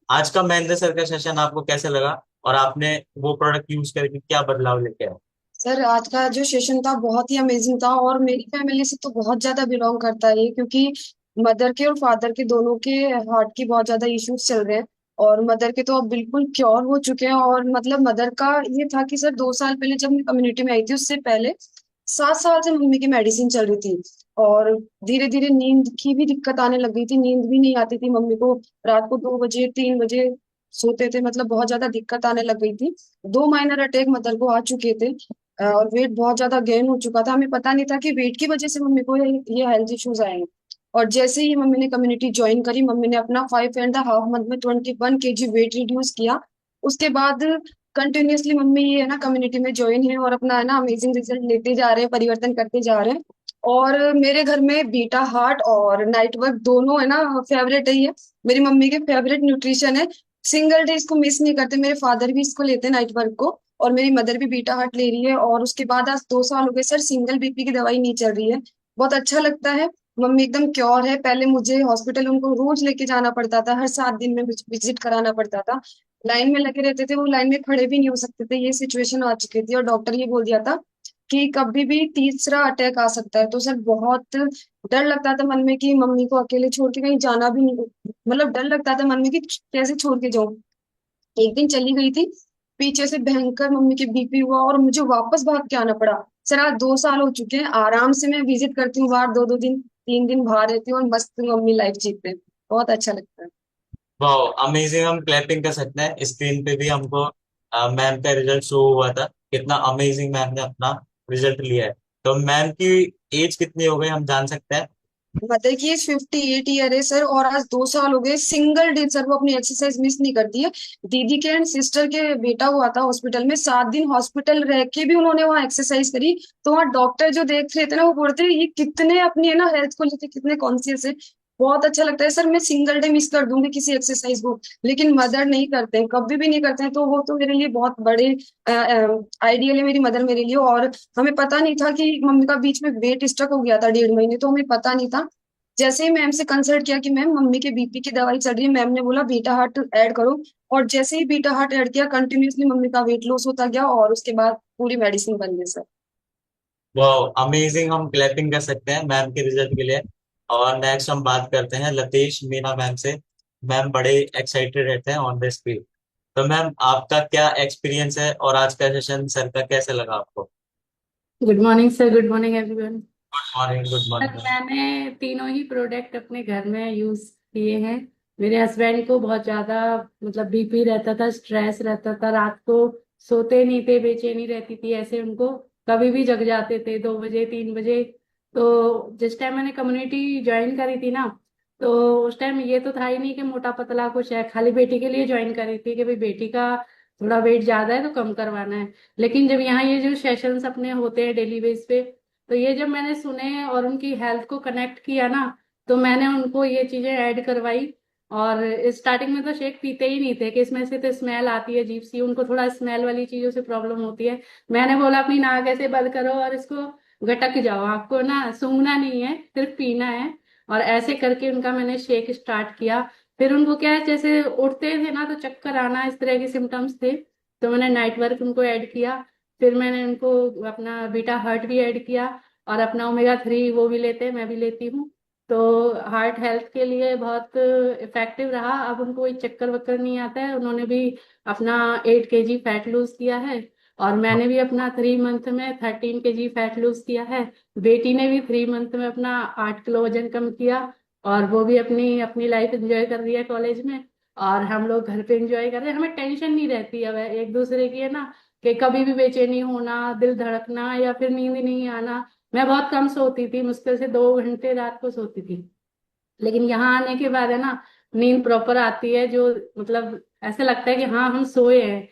आज का महेंद्र सर का सेशन आपको कैसे लगा और आपने वो प्रोडक्ट यूज करके क्या बदलाव लेके आए? सर, आज का जो सेशन था बहुत ही अमेजिंग था और मेरी फैमिली से तो बहुत ज्यादा बिलोंग करता है ये, क्योंकि मदर के और फादर के दोनों के हार्ट की बहुत ज्यादा इश्यूज चल रहे हैं। और मदर के तो अब बिल्कुल क्योर हो चुके हैं। और मतलब मदर का ये था कि सर 2 साल पहले जब मैं कम्युनिटी में आई थी उससे पहले 7 साल से मम्मी की मेडिसिन चल रही थी। और धीरे धीरे नींद की भी दिक्कत आने लग गई थी, नींद भी नहीं आती थी मम्मी को। रात को 2 बजे 3 बजे सोते थे, मतलब बहुत ज्यादा दिक्कत आने लग गई थी। 2 माइनर अटैक मदर को आ चुके थे। और वेट बहुत ज्यादा गेन हो चुका था, हमें पता नहीं था कि वेट की वजह से मम्मी को ये हेल्थ इश्यूज आएंगे। और जैसे ही मम्मी ने कम्युनिटी ज्वाइन करी, मम्मी ने अपना 5.5 मंथ में 21 kg वेट रिड्यूस किया। उसके बाद कंटिन्यूअसली मम्मी ये है ना कम्युनिटी में ज्वाइन है और अपना है ना अमेजिंग रिजल्ट लेते जा रहे हैं, परिवर्तन करते जा रहे हैं। और मेरे घर में बीटा हार्ट और नाइट वर्क दोनों है ना फेवरेट ही है। मेरी मम्मी के फेवरेट न्यूट्रिशन है, सिंगल डे इसको मिस नहीं करते। मेरे फादर भी इसको लेते हैं नाइट वर्क को, और मेरी मदर भी बीटा हार्ट ले रही है। और उसके बाद आज 2 साल हो गए सर, सिंगल बीपी की दवाई नहीं चल रही है। बहुत अच्छा लगता है। मम्मी एकदम क्योर है। पहले मुझे हॉस्पिटल उनको रोज लेके जाना पड़ता था, हर 7 दिन में विजिट कराना पड़ता था। लाइन में लगे रहते थे, वो लाइन में खड़े भी नहीं हो सकते थे, ये सिचुएशन आ चुकी थी। और डॉक्टर ये बोल दिया था कि कभी भी तीसरा अटैक आ सकता है। तो सर बहुत डर लगता था मन में कि मम्मी को अकेले छोड़ के कहीं जाना भी नहीं, मतलब डर लगता था मन में कि कैसे छोड़ के जाऊं। एक दिन चली गई थी, पीछे से भयंकर मम्मी के बीपी हुआ और मुझे वापस भाग के आना पड़ा। सर आज 2 साल हो चुके हैं, आराम से मैं विजिट करती हूँ बाहर, 2-2 दिन 3 दिन बाहर रहती हूँ और मस्त मम्मी लाइफ जीते हैं। बहुत अच्छा लगता है। वाह, अमेजिंग। हम क्लैपिंग कर सकते हैं। स्क्रीन पे भी हमको मैम का रिजल्ट शो हुआ था, कितना अमेजिंग मैम ने अपना रिजल्ट लिया है। तो मैम की एज कितनी हो गई, हम जान सकते हैं? मदर की एज 58 ईयर है सर, और आज 2 साल हो गए, सिंगल डे सर वो अपनी एक्सरसाइज मिस नहीं करती है। दीदी के एंड सिस्टर के बेटा हुआ था हॉस्पिटल में, 7 दिन हॉस्पिटल रह के भी उन्होंने वहां एक्सरसाइज करी। तो वहाँ डॉक्टर जो देख रहे थे ना, वो बोलते हैं ये कितने अपनी है ना हेल्थ को लेके कितने कॉन्शियस है। बहुत अच्छा लगता है सर। मैं सिंगल डे मिस कर दूंगी किसी एक्सरसाइज को, लेकिन मदर नहीं करते हैं, कभी भी नहीं करते हैं। तो वो तो मेरे लिए बहुत बड़े आइडियल है मेरी मदर मेरे लिए। और हमें पता नहीं था कि मम्मी का बीच में वेट स्टक हो गया था 1.5 महीने, तो हमें पता नहीं था। जैसे ही मैम से कंसल्ट किया कि मैम मम्मी के बीपी की दवाई चल रही है, मैम ने बोला बीटा हार्ट ऐड करो। और जैसे ही बीटा हार्ट ऐड किया, कंटिन्यूअसली मम्मी का वेट लॉस होता गया और उसके बाद पूरी मेडिसिन बन गई सर। वाह, अमेजिंग। हम क्लैपिंग कर सकते हैं मैम के रिजल्ट के लिए। और नेक्स्ट हम बात करते हैं लतेश मीना मैम से। मैम बड़े एक्साइटेड रहते हैं ऑन द स्पीड। तो मैम, आपका क्या एक्सपीरियंस है और आज का सेशन सर का कैसे लगा आपको? Good morning sir, good morning everyone. Morning, good sir morning. मैंने तीनों ही प्रोडक्ट अपने घर में यूज किए हैं। मेरे हस्बैंड को बहुत ज्यादा मतलब बीपी रहता था, स्ट्रेस रहता था, रात को सोते नहीं थे, बेचैनी रहती थी, ऐसे उनको कभी भी जग जाते थे 2 बजे 3 बजे। तो जिस टाइम मैंने कम्युनिटी ज्वाइन करी थी ना, तो उस टाइम ये तो था ही नहीं कि मोटा पतला कुछ है, खाली बेटी के लिए ज्वाइन करी थी कि भाई बेटी का थोड़ा वेट ज्यादा है तो कम करवाना है। लेकिन जब यहाँ ये जो सेशंस अपने होते हैं डेली बेस पे, तो ये जब मैंने सुने और उनकी हेल्थ को कनेक्ट किया ना, तो मैंने उनको ये चीजें ऐड करवाई। और स्टार्टिंग में तो शेक पीते ही नहीं थे कि इसमें से तो स्मेल आती है अजीब सी, उनको थोड़ा स्मेल वाली चीजों से प्रॉब्लम होती है। मैंने बोला अपनी नाक ऐसे बंद करो और इसको गटक जाओ, आपको ना सूंघना नहीं है, सिर्फ पीना है। और ऐसे करके उनका मैंने शेक स्टार्ट किया। फिर उनको क्या है, जैसे उठते थे ना तो चक्कर आना, इस तरह के सिम्टम्स थे। तो मैंने नाइट वर्क उनको ऐड किया। फिर मैंने उनको अपना बीटा हार्ट भी ऐड किया। और अपना ओमेगा 3 वो भी लेते हैं, मैं भी लेती हूँ। तो हार्ट हेल्थ के लिए बहुत इफेक्टिव रहा। अब उनको कोई चक्कर वक्कर नहीं आता है। उन्होंने भी अपना 8 kg फैट लूज किया है। और मैंने भी अपना 3 मंथ में 13 kg फैट लूज किया है। बेटी ने भी 3 मंथ में अपना 8 किलो वजन कम किया। और वो भी अपनी अपनी लाइफ एंजॉय कर रही है कॉलेज में। और हम लोग घर पे एंजॉय कर रहे हैं, हमें टेंशन नहीं रहती अब एक दूसरे की, है ना, कि कभी भी बेचैनी होना, दिल धड़कना या फिर नींद नहीं आना। मैं बहुत कम सोती थी, मुश्किल से 2 घंटे रात को सोती थी। लेकिन यहाँ आने के बाद है ना, नींद प्रॉपर आती है, जो मतलब ऐसा लगता है कि हाँ हम सोए हैं।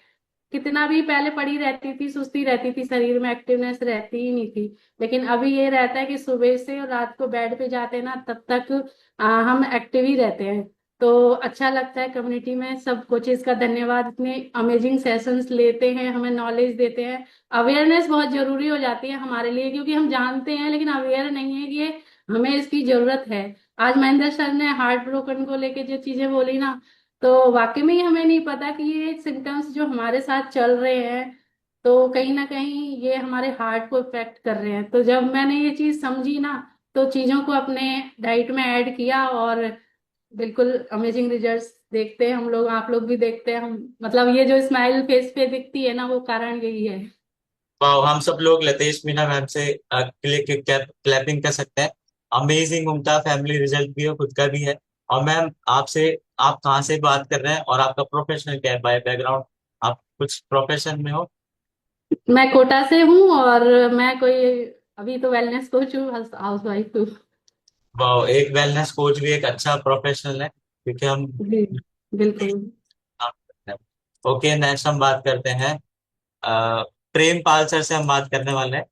कितना भी पहले पड़ी रहती थी, सुस्ती रहती थी, शरीर में एक्टिवनेस रहती ही नहीं थी। लेकिन अभी ये रहता है कि सुबह से और रात को बेड पे जाते हैं ना, तब तक हम एक्टिव ही रहते हैं। तो अच्छा लगता है। कम्युनिटी में सब कोचेज का धन्यवाद, इतने अमेजिंग सेशंस लेते हैं, हमें नॉलेज देते हैं। अवेयरनेस बहुत जरूरी हो जाती है हमारे लिए, क्योंकि हम जानते हैं लेकिन अवेयर नहीं है कि ये हमें इसकी जरूरत है। आज महेंद्र सर ने हार्ट ब्रोकन को लेके जो चीजें बोली ना, तो वाकई में ही हमें नहीं पता कि ये सिम्टम्स जो हमारे साथ चल रहे हैं, तो कहीं ना कहीं ये हमारे हार्ट को इफेक्ट कर रहे हैं। तो जब मैंने ये चीज समझी ना, तो चीजों को अपने डाइट में ऐड किया। और बिल्कुल अमेजिंग रिजल्ट्स देखते हैं हम लोग, आप लोग भी देखते हैं। हम मतलब ये जो स्माइल फेस पे दिखती है ना, वो कारण यही है। वाह, हम सब लोग लतेश मीना मैम से क्लैपिंग कर सकते हैं। अमेजिंग, उनका फैमिली रिजल्ट भी है, खुद का भी है। और मैम, आपसे, आप कहाँ से बात कर रहे हैं और आपका प्रोफेशनल क्या है, बाय बैकग्राउंड? आप कुछ प्रोफेशन में हो? मैं कोटा से हूँ और मैं कोई अभी तो वेलनेस कोच हूँ, हाउस वाइफ हूँ। वाह, एक वेलनेस कोच भी एक अच्छा प्रोफेशनल है, क्योंकि हम जी बिल्कुल। काम करते हैं। ओके, नेक्स्ट हम बात करते हैं प्रेमपाल सर से हम बात करने वाले हैं।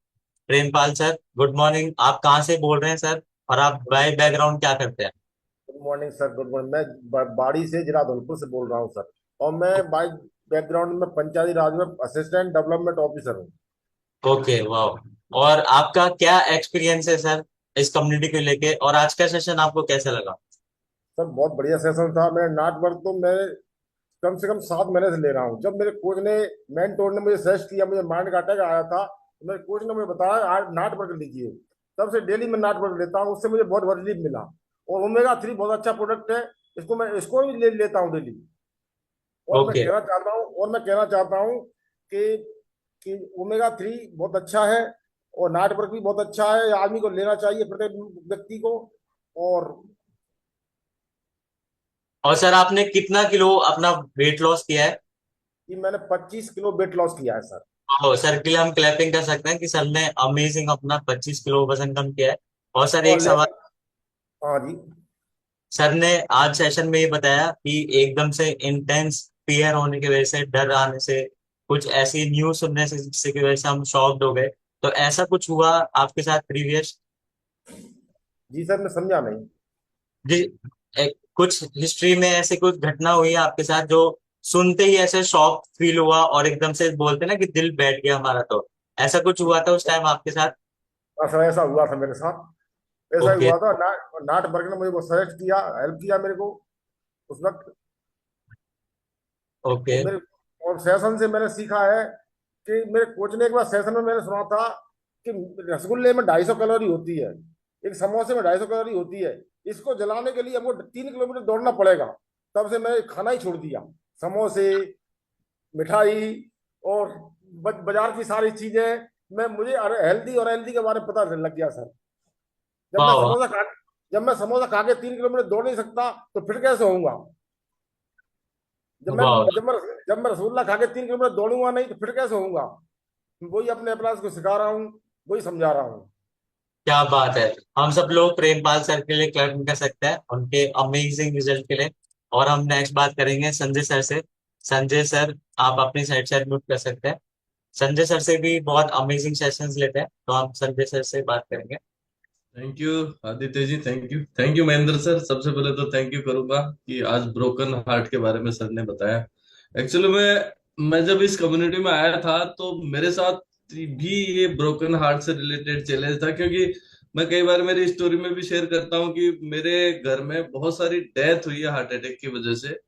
Prempal sir, good morning. आप कहाँ से बोल रहे हैं सर, और आप बाय बैकग्राउंड क्या करते हैं? Good morning sir, good morning. मैं बाड़ी से, जिला धौलपुर से बोल रहा हूँ सर। और मैं बाई बैकग्राउंड में पंचायती राज में असिस्टेंट डेवलपमेंट ऑफिसर हूँ। ओके, वाह। और आपका क्या एक्सपीरियंस है सर इस कम्युनिटी को लेके, और आज का सेशन आपको कैसा लगा? सर बहुत बढ़िया सेशन था। मेरे नाट वर्क तो मैं कम से कम 7 महीने से ले रहा हूँ। जब मेरे कोच ने, मेंटोर ने मुझे सजेस्ट किया, मुझे माइंड का अटैक आया था, तो मेरे कोच ने मुझे बताया आज नाट वर्क लीजिए। तब से डेली मैं नाट वर्क लेता हूँ, उससे मुझे बहुत रिलीफ मिला। और ओमेगा 3 बहुत अच्छा प्रोडक्ट है, इसको भी ले लेता हूँ डेली। ओके। और मैं कहना चाहता हूँ कि ओमेगा 3 बहुत अच्छा है, और नाट वर्क भी बहुत अच्छा है। आदमी को लेना चाहिए, प्रत्येक व्यक्ति को। और और सर, आपने कितना किलो अपना वेट लॉस किया है? ये मैंने 25 किलो वेट लॉस किया है सर। ओ सर, के लिए हम क्लैपिंग कर सकते हैं कि सर ने अमेजिंग अपना 25 किलो वजन कम किया है। और सर, और एक सवाल। हाँ जी। सर ने आज सेशन में ये बताया कि एकदम से इंटेंस फियर होने की वजह से, डर आने से, कुछ ऐसी न्यूज सुनने से जिससे की वजह से हम शॉक्ड हो गए। तो ऐसा कुछ हुआ आपके साथ प्रीवियस? जी सर, मैं समझा नहीं। जी। कुछ हिस्ट्री में ऐसी कुछ घटना हुई है आपके साथ जो सुनते ही ऐसे शॉक फील हुआ, और एकदम से बोलते ना कि दिल बैठ गया हमारा, तो ऐसा कुछ हुआ था उस टाइम आपके साथ? हाँ सर, ऐसा हुआ था मेरे साथ। ऐसा ही ओके। हुआ था। नाट वर्क ने मुझे वो सजेस्ट किया, हेल्प किया मेरे को उस वक्त। ओके। और मेरे और सेशन से मैंने सीखा है कि मेरे कोच ने एक बार सेशन में मैंने सुना था कि रसगुल्ले में 250 कैलोरी होती है, एक समोसे में 250 कैलोरी होती है। इसको जलाने के लिए हमको 3 किलोमीटर दौड़ना पड़ेगा। तब से मैंने खाना ही छोड़ दिया, समोसे, मिठाई, और बाजार की सारी चीजें। मैं मुझे हेल्दी और हेल्दी के बारे में पता लग गया सर। जब मैं वाह। समोसा खा जब मैं समोसा खा के 3 किलोमीटर दौड़ नहीं सकता, तो फिर कैसे होऊंगा? जब मैं वाह, जब मैं जब मैं रसगुल्ला खा के 3 किलोमीटर दौड़ूंगा नहीं, तो फिर कैसे होऊंगा? वही अपने अभ्यास को सिखा रहा हूँ, वही समझा रहा हूँ। क्या बात है। हम सब लोग प्रेमपाल सर के लिए क्लैपिंग कर सकते हैं उनके अमेजिंग रिजल्ट के लिए। और हम नेक्स्ट बात करेंगे संजय सर से। संजय सर, आप अपनी साइड से म्यूट कर सकते हैं। संजय सर से भी बहुत अमेजिंग सेशंस लेते हैं, तो हम संजय सर से बात करेंगे। Thank you Aditya ji, thank you Mahendra sir. सबसे पहले तो थैंक यू करूंगा कि आज ब्रोकन हार्ट के बारे में सर ने बताया। एक्चुअली मैं जब इस कम्युनिटी में आया था तो मेरे साथ भी ये ब्रोकन हार्ट से रिलेटेड चैलेंज था, क्योंकि मैं कई बार मेरी स्टोरी में भी शेयर करता हूँ कि मेरे घर में बहुत सारी डेथ हुई है हार्ट अटैक की वजह से।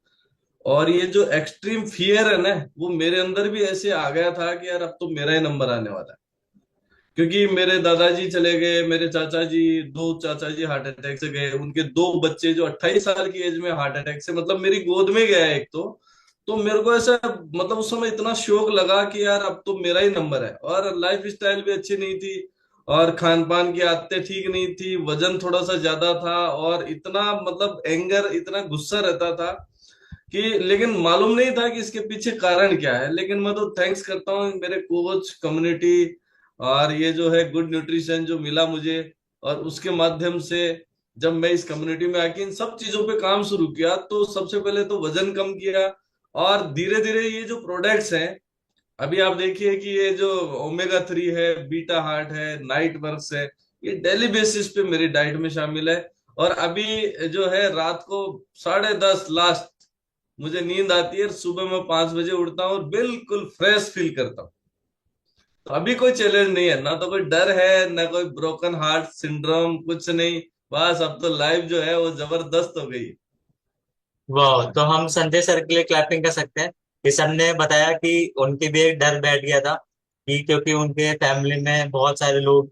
और ये जो एक्सट्रीम फियर है ना, वो मेरे अंदर भी ऐसे आ गया था कि यार अब तो मेरा ही नंबर आने वाला है। क्योंकि मेरे दादाजी चले गए, मेरे चाचा जी, 2 चाचा जी हार्ट अटैक से गए, उनके 2 बच्चे जो 28 साल की एज में हार्ट अटैक से, मतलब मेरी गोद में गया एक तो मेरे को ऐसा, मतलब उस समय इतना शौक लगा कि यार अब तो मेरा ही नंबर है। और लाइफ स्टाइल भी अच्छी नहीं थी, और खान पान की आदतें ठीक नहीं थी, वजन थोड़ा सा ज्यादा था, और इतना मतलब एंगर, इतना गुस्सा रहता था कि, लेकिन मालूम नहीं था कि इसके पीछे कारण क्या है। लेकिन मैं तो थैंक्स करता हूँ मेरे कोच, कम्युनिटी, और ये जो है गुड न्यूट्रिशन जो मिला मुझे। और उसके माध्यम से जब मैं इस कम्युनिटी में आके इन सब चीजों पे काम शुरू किया, तो सबसे पहले तो वजन कम किया। और धीरे धीरे ये जो प्रोडक्ट्स हैं, अभी आप देखिए कि ये जो ओमेगा 3 है, बीटा हार्ट है, नाइट वर्क्स है, ये डेली बेसिस पे मेरी डाइट में शामिल है। और अभी जो है रात को 10:30 लास्ट मुझे नींद आती है, सुबह मैं 5 बजे उठता हूँ और बिल्कुल फ्रेश फील करता हूँ। तो अभी कोई चैलेंज नहीं है, ना तो कोई डर है, ना कोई ब्रोकन हार्ट सिंड्रोम, कुछ नहीं। बस अब तो लाइफ जो है वो जबरदस्त हो गई। वाह, तो हम संजय सर के लिए क्लैपिंग कर सकते हैं कि सर ने बताया कि उनके भी एक डर बैठ गया था, कि क्योंकि उनके फैमिली में बहुत सारे लोग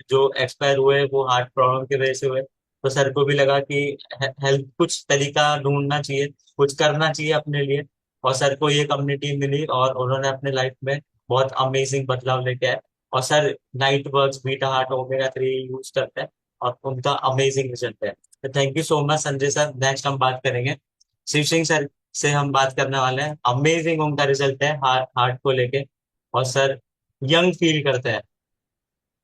जो एक्सपायर हुए वो हार्ट प्रॉब्लम की वजह से हुए। तो सर को भी लगा कि हेल्थ कुछ तरीका ढूंढना चाहिए, कुछ करना चाहिए अपने लिए। और सर को ये कम्युनिटी मिली और उन्होंने अपने लाइफ में बहुत अमेजिंग बदलाव लेके आए। और sir night works, beta heart, omega 3 use करते हैं, और उनका अमेजिंग रिजल्ट है। तो thank you so much Sanjay sir. Next हम बात करेंगे शिव सिंह सर से। हम बात करने वाले हैं, अमेजिंग उनका रिजल्ट है हार्ट को लेके। और सर यंग फील करते हैं।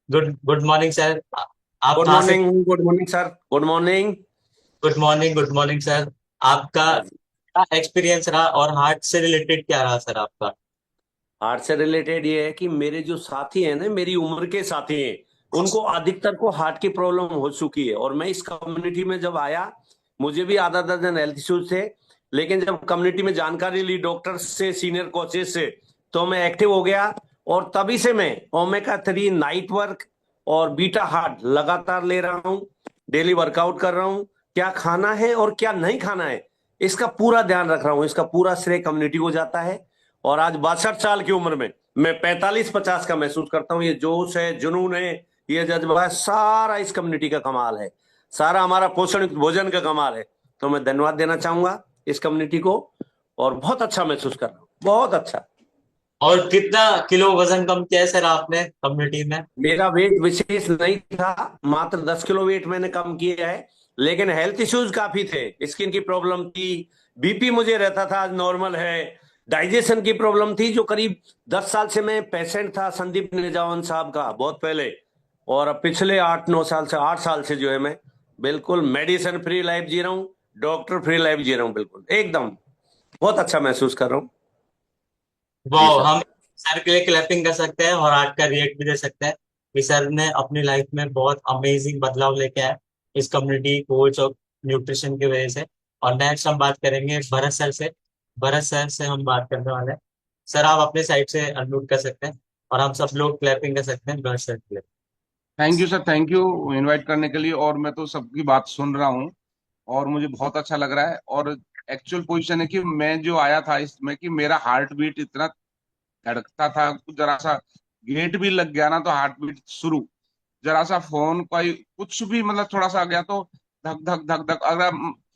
Good good morning sir. आप गुड कहाँ से? Morning, good morning sir, good morning. Good morning, good morning sir. आपका एक्सपीरियंस रहा और हार्ट से रिलेटेड क्या रहा सर आपका? हार्ट से रिलेटेड ये है कि मेरे जो साथी हैं ना, मेरी उम्र के साथी हैं, उनको अधिकतर को हार्ट की प्रॉब्लम हो चुकी है। और मैं इस कम्युनिटी में जब आया, मुझे भी आधा दर्जन हेल्थ इश्यूज थे, लेकिन जब कम्युनिटी में जानकारी ली डॉक्टर से, सीनियर कोचेस से, तो मैं एक्टिव हो गया। और तभी से मैं ओमेगा 3 नाइट वर्क और बीटा हार्ट लगातार ले रहा हूँ, डेली वर्कआउट कर रहा हूँ। क्या खाना है और क्या नहीं खाना है, इसका पूरा ध्यान रख रहा हूँ। इसका पूरा श्रेय कम्युनिटी को जाता है। और आज 62 साल की उम्र में मैं 45-50 का महसूस करता हूँ। ये जोश है, जुनून है, ये जज्बा है, सारा इस कम्युनिटी का कमाल है, सारा हमारा पोषण भोजन का कमाल है। तो मैं धन्यवाद देना चाहूंगा इस कम्युनिटी को, और बहुत अच्छा महसूस कर रहा हूँ, बहुत अच्छा। और कितना किलो वजन कम किया है सर आपने कम्युनिटी में? मेरा वेट विशेष नहीं था, मात्र 10 किलो वेट मैंने कम किया है, लेकिन हेल्थ इश्यूज काफी थे। स्किन की प्रॉब्लम थी, बीपी मुझे रहता था, आज नॉर्मल है। डाइजेशन की प्रॉब्लम थी, जो करीब 10 साल से मैं पेशेंट था संदीप निजावन साहब का, बहुत पहले। और अब पिछले 8-9 साल से, 8 साल से जो है मैं बिल्कुल मेडिसिन फ्री लाइफ जी रहा हूँ, डॉक्टर फ्री लाइफ जी रहा हूँ, बिल्कुल एकदम बहुत अच्छा महसूस कर रहा हूँ। जी वाह, सर। हम सर के लिए क्लैपिंग कर सकते हैं और आर्ट का रिएक्ट भी दे सकते हैं कि सर ने अपनी लाइफ में बहुत अमेजिंग बदलाव लेके आए इस कम्युनिटी कोच और न्यूट्रिशन की वजह से। और नेक्स्ट हम बात करेंगे भरत सर से। भरत सर से हम बात करने वाले हैं। सर आप अपने साइड से अनम्यूट कर सकते हैं और हम सब लोग क्लैपिंग कर सकते हैं भरत सर के लिए। Thank you sir, thank you invite करने के लिए। और मैं तो सबकी बात सुन रहा हूँ और मुझे बहुत अच्छा लग रहा है। और एक्चुअल पोजीशन है कि मैं जो आया था इसमें, कि मेरा हार्ट बीट इतना धड़कता था, जरा सा गेट भी लग गया ना तो हार्ट बीट शुरू, जरा सा फोन का कुछ भी मतलब थोड़ा सा आ गया तो धक धक धक धक। अगर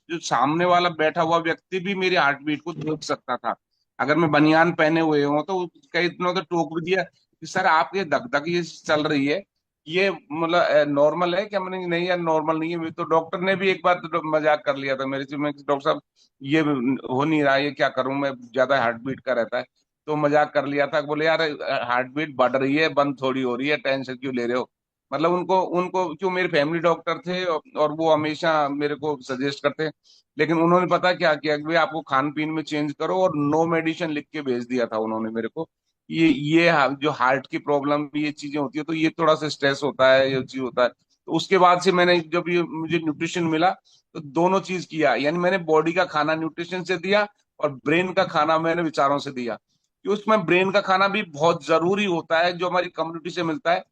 जो सामने वाला बैठा हुआ व्यक्ति भी मेरी हार्ट बीट को देख सकता था, अगर मैं बनियान पहने हुए हूँ तो कई दिनों तो टोक भी दिया कि सर आपकी धक धक ये चल रही है, ये मतलब नॉर्मल है क्या? मैंने कहा, नहीं यार नॉर्मल नहीं है। तो डॉक्टर ने भी एक बार तो मजाक कर लिया था मेरे से, मैं डॉक्टर साहब ये हो नहीं रहा, ये क्या करूं मैं, ज्यादा हार्ट बीट का रहता है। तो मजाक कर लिया था, बोले यार हार्ट बीट बढ़ रही है, बंद थोड़ी हो रही है, टेंशन क्यों ले रहे हो। मतलब उनको उनको क्यों, मेरे फैमिली डॉक्टर थे और वो हमेशा मेरे को सजेस्ट करते। लेकिन उन्होंने पता क्या किया कि भाई आपको खान पीन में चेंज करो, और नो मेडिसिन लिख के भेज दिया था उन्होंने मेरे को। ये जो हार्ट की प्रॉब्लम ये चीजें होती है तो ये थोड़ा सा स्ट्रेस होता है, ये चीज होता है। तो उसके बाद से मैंने जब ये मुझे न्यूट्रिशन मिला तो दोनों चीज किया, यानी मैंने बॉडी का खाना न्यूट्रिशन से दिया और ब्रेन का खाना मैंने विचारों से दिया। कि उसमें ब्रेन का खाना भी बहुत जरूरी होता है जो हमारी कम्युनिटी से मिलता है।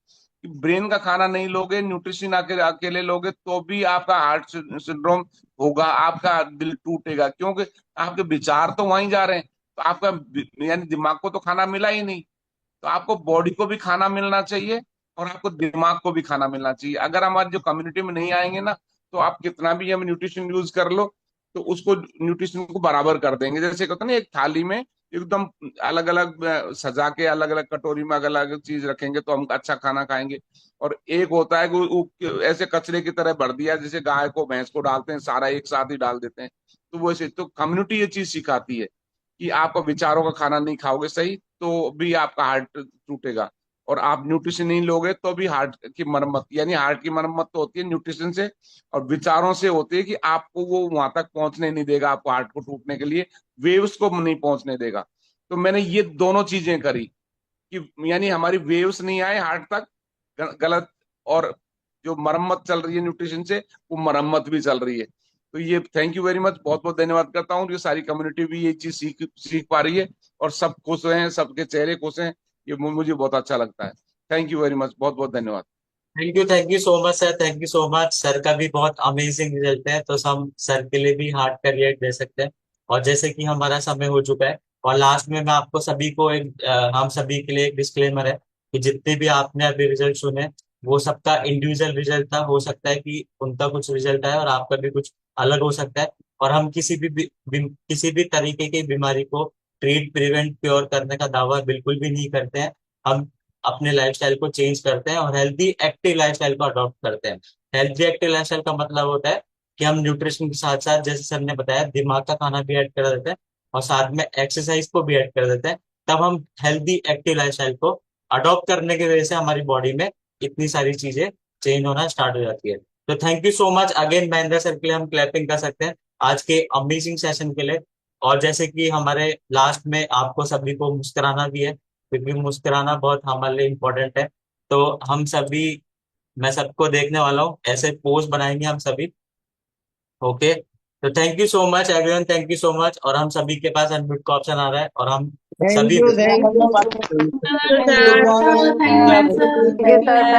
कि ब्रेन का खाना नहीं लोगे, न्यूट्रिशन अकेले लोगे तो भी आपका हार्ट सिंड्रोम होगा, आपका दिल टूटेगा, क्योंकि आपके विचार तो वहीं जा रहे हैं। तो आपका यानी दिमाग को तो खाना मिला ही नहीं। तो आपको बॉडी को भी खाना मिलना चाहिए और आपको दिमाग को भी खाना मिलना चाहिए। अगर हमारी जो कम्युनिटी में नहीं आएंगे ना, तो आप कितना भी हम न्यूट्रिशन यूज कर लो तो उसको न्यूट्रिशन को बराबर कर देंगे। जैसे कहते हैं ना, एक थाली में एकदम अलग अलग सजा के अलग अलग कटोरी में अलग अलग चीज रखेंगे तो हम अच्छा खाना खाएंगे। और एक होता है कि ऐसे कचरे की तरह भर दिया, जैसे गाय को भैंस को डालते हैं सारा एक साथ ही डाल देते हैं। तो वो ऐसे, तो कम्युनिटी ये चीज सिखाती है कि आप विचारों का खाना नहीं खाओगे सही तो भी आपका हार्ट टूटेगा। और आप न्यूट्रिशन नहीं लोगे तो भी हार्ट की मरम्मत, यानी हार्ट की मरम्मत तो होती है न्यूट्रिशन से और विचारों से होती है। कि आपको वो वहां तक पहुंचने नहीं देगा, आपको हार्ट को टूटने के लिए वेव्स को नहीं पहुंचने देगा। तो मैंने ये दोनों चीजें करी कि यानी हमारी वेव्स नहीं आए हार्ट तक, गलत, और जो मरम्मत चल रही है न्यूट्रिशन से, वो मरम्मत भी चल रही है। तो ये थैंक यू वेरी मच, बहुत बहुत धन्यवाद करता हूँ। ये सारी कम्युनिटी भी ये चीज सीख सीख पा रही है और सब खुश हैं, सबके चेहरे खुश हैं, ये मुझे बहुत अच्छा लगता है। थैंक यू वेरी मच, बहुत बहुत धन्यवाद। Thank you so much sir, thank you so much. Sir का भी बहुत अमेजिंग रिजल्ट है तो हम सर के लिए भी हार्ट का रिएक्ट दे सकते हैं। और जैसे कि हमारा समय हो चुका है और लास्ट में मैं आपको सभी को एक हम सभी के लिए एक डिस्क्लेमर है कि जितने भी आपने अभी रिजल्ट सुने वो सबका इंडिविजुअल रिजल्ट था। हो सकता है कि उनका कुछ रिजल्ट आए और आपका भी कुछ अलग हो सकता है। और हम किसी भी तरीके की बीमारी को ट्रीट प्रिवेंट क्योर करने का दावा बिल्कुल भी नहीं करते हैं। हम अपने लाइफस्टाइल को चेंज करते हैं और हेल्दी एक्टिव लाइफस्टाइल को अडॉप्ट करते हैं। हेल्दी एक्टिव लाइफस्टाइल का मतलब होता है कि हम न्यूट्रिशन के साथ साथ, जैसे सर ने बताया, दिमाग का खाना भी ऐड कर देते हैं और साथ में एक्सरसाइज को भी ऐड कर देते हैं। तब हम हेल्दी एक्टिव लाइफस्टाइल को अडॉप्ट करने की वजह से हमारी बॉडी में इतनी सारी चीजें चेंज होना स्टार्ट हो जाती है। तो thank you so much again Mahendra sir के लिए हम क्लैपिंग कर सकते हैं आज के अमेजिंग सेशन के लिए। और जैसे कि हमारे लास्ट में आपको सभी को मुस्कुराना भी है, क्योंकि मुस्कुराना बहुत हमारे लिए इम्पोर्टेंट है। तो हम सभी, मैं सबको देखने वाला हूँ, ऐसे पोस्ट बनाएंगे हम सभी। ओके, तो thank you so much everyone, thank you so much. और हम सभी के पास अनम्यूट का ऑप्शन आ रहा है और हम थैंक सभी you, thank you. Thank you sir. Good morning. Thank you sir.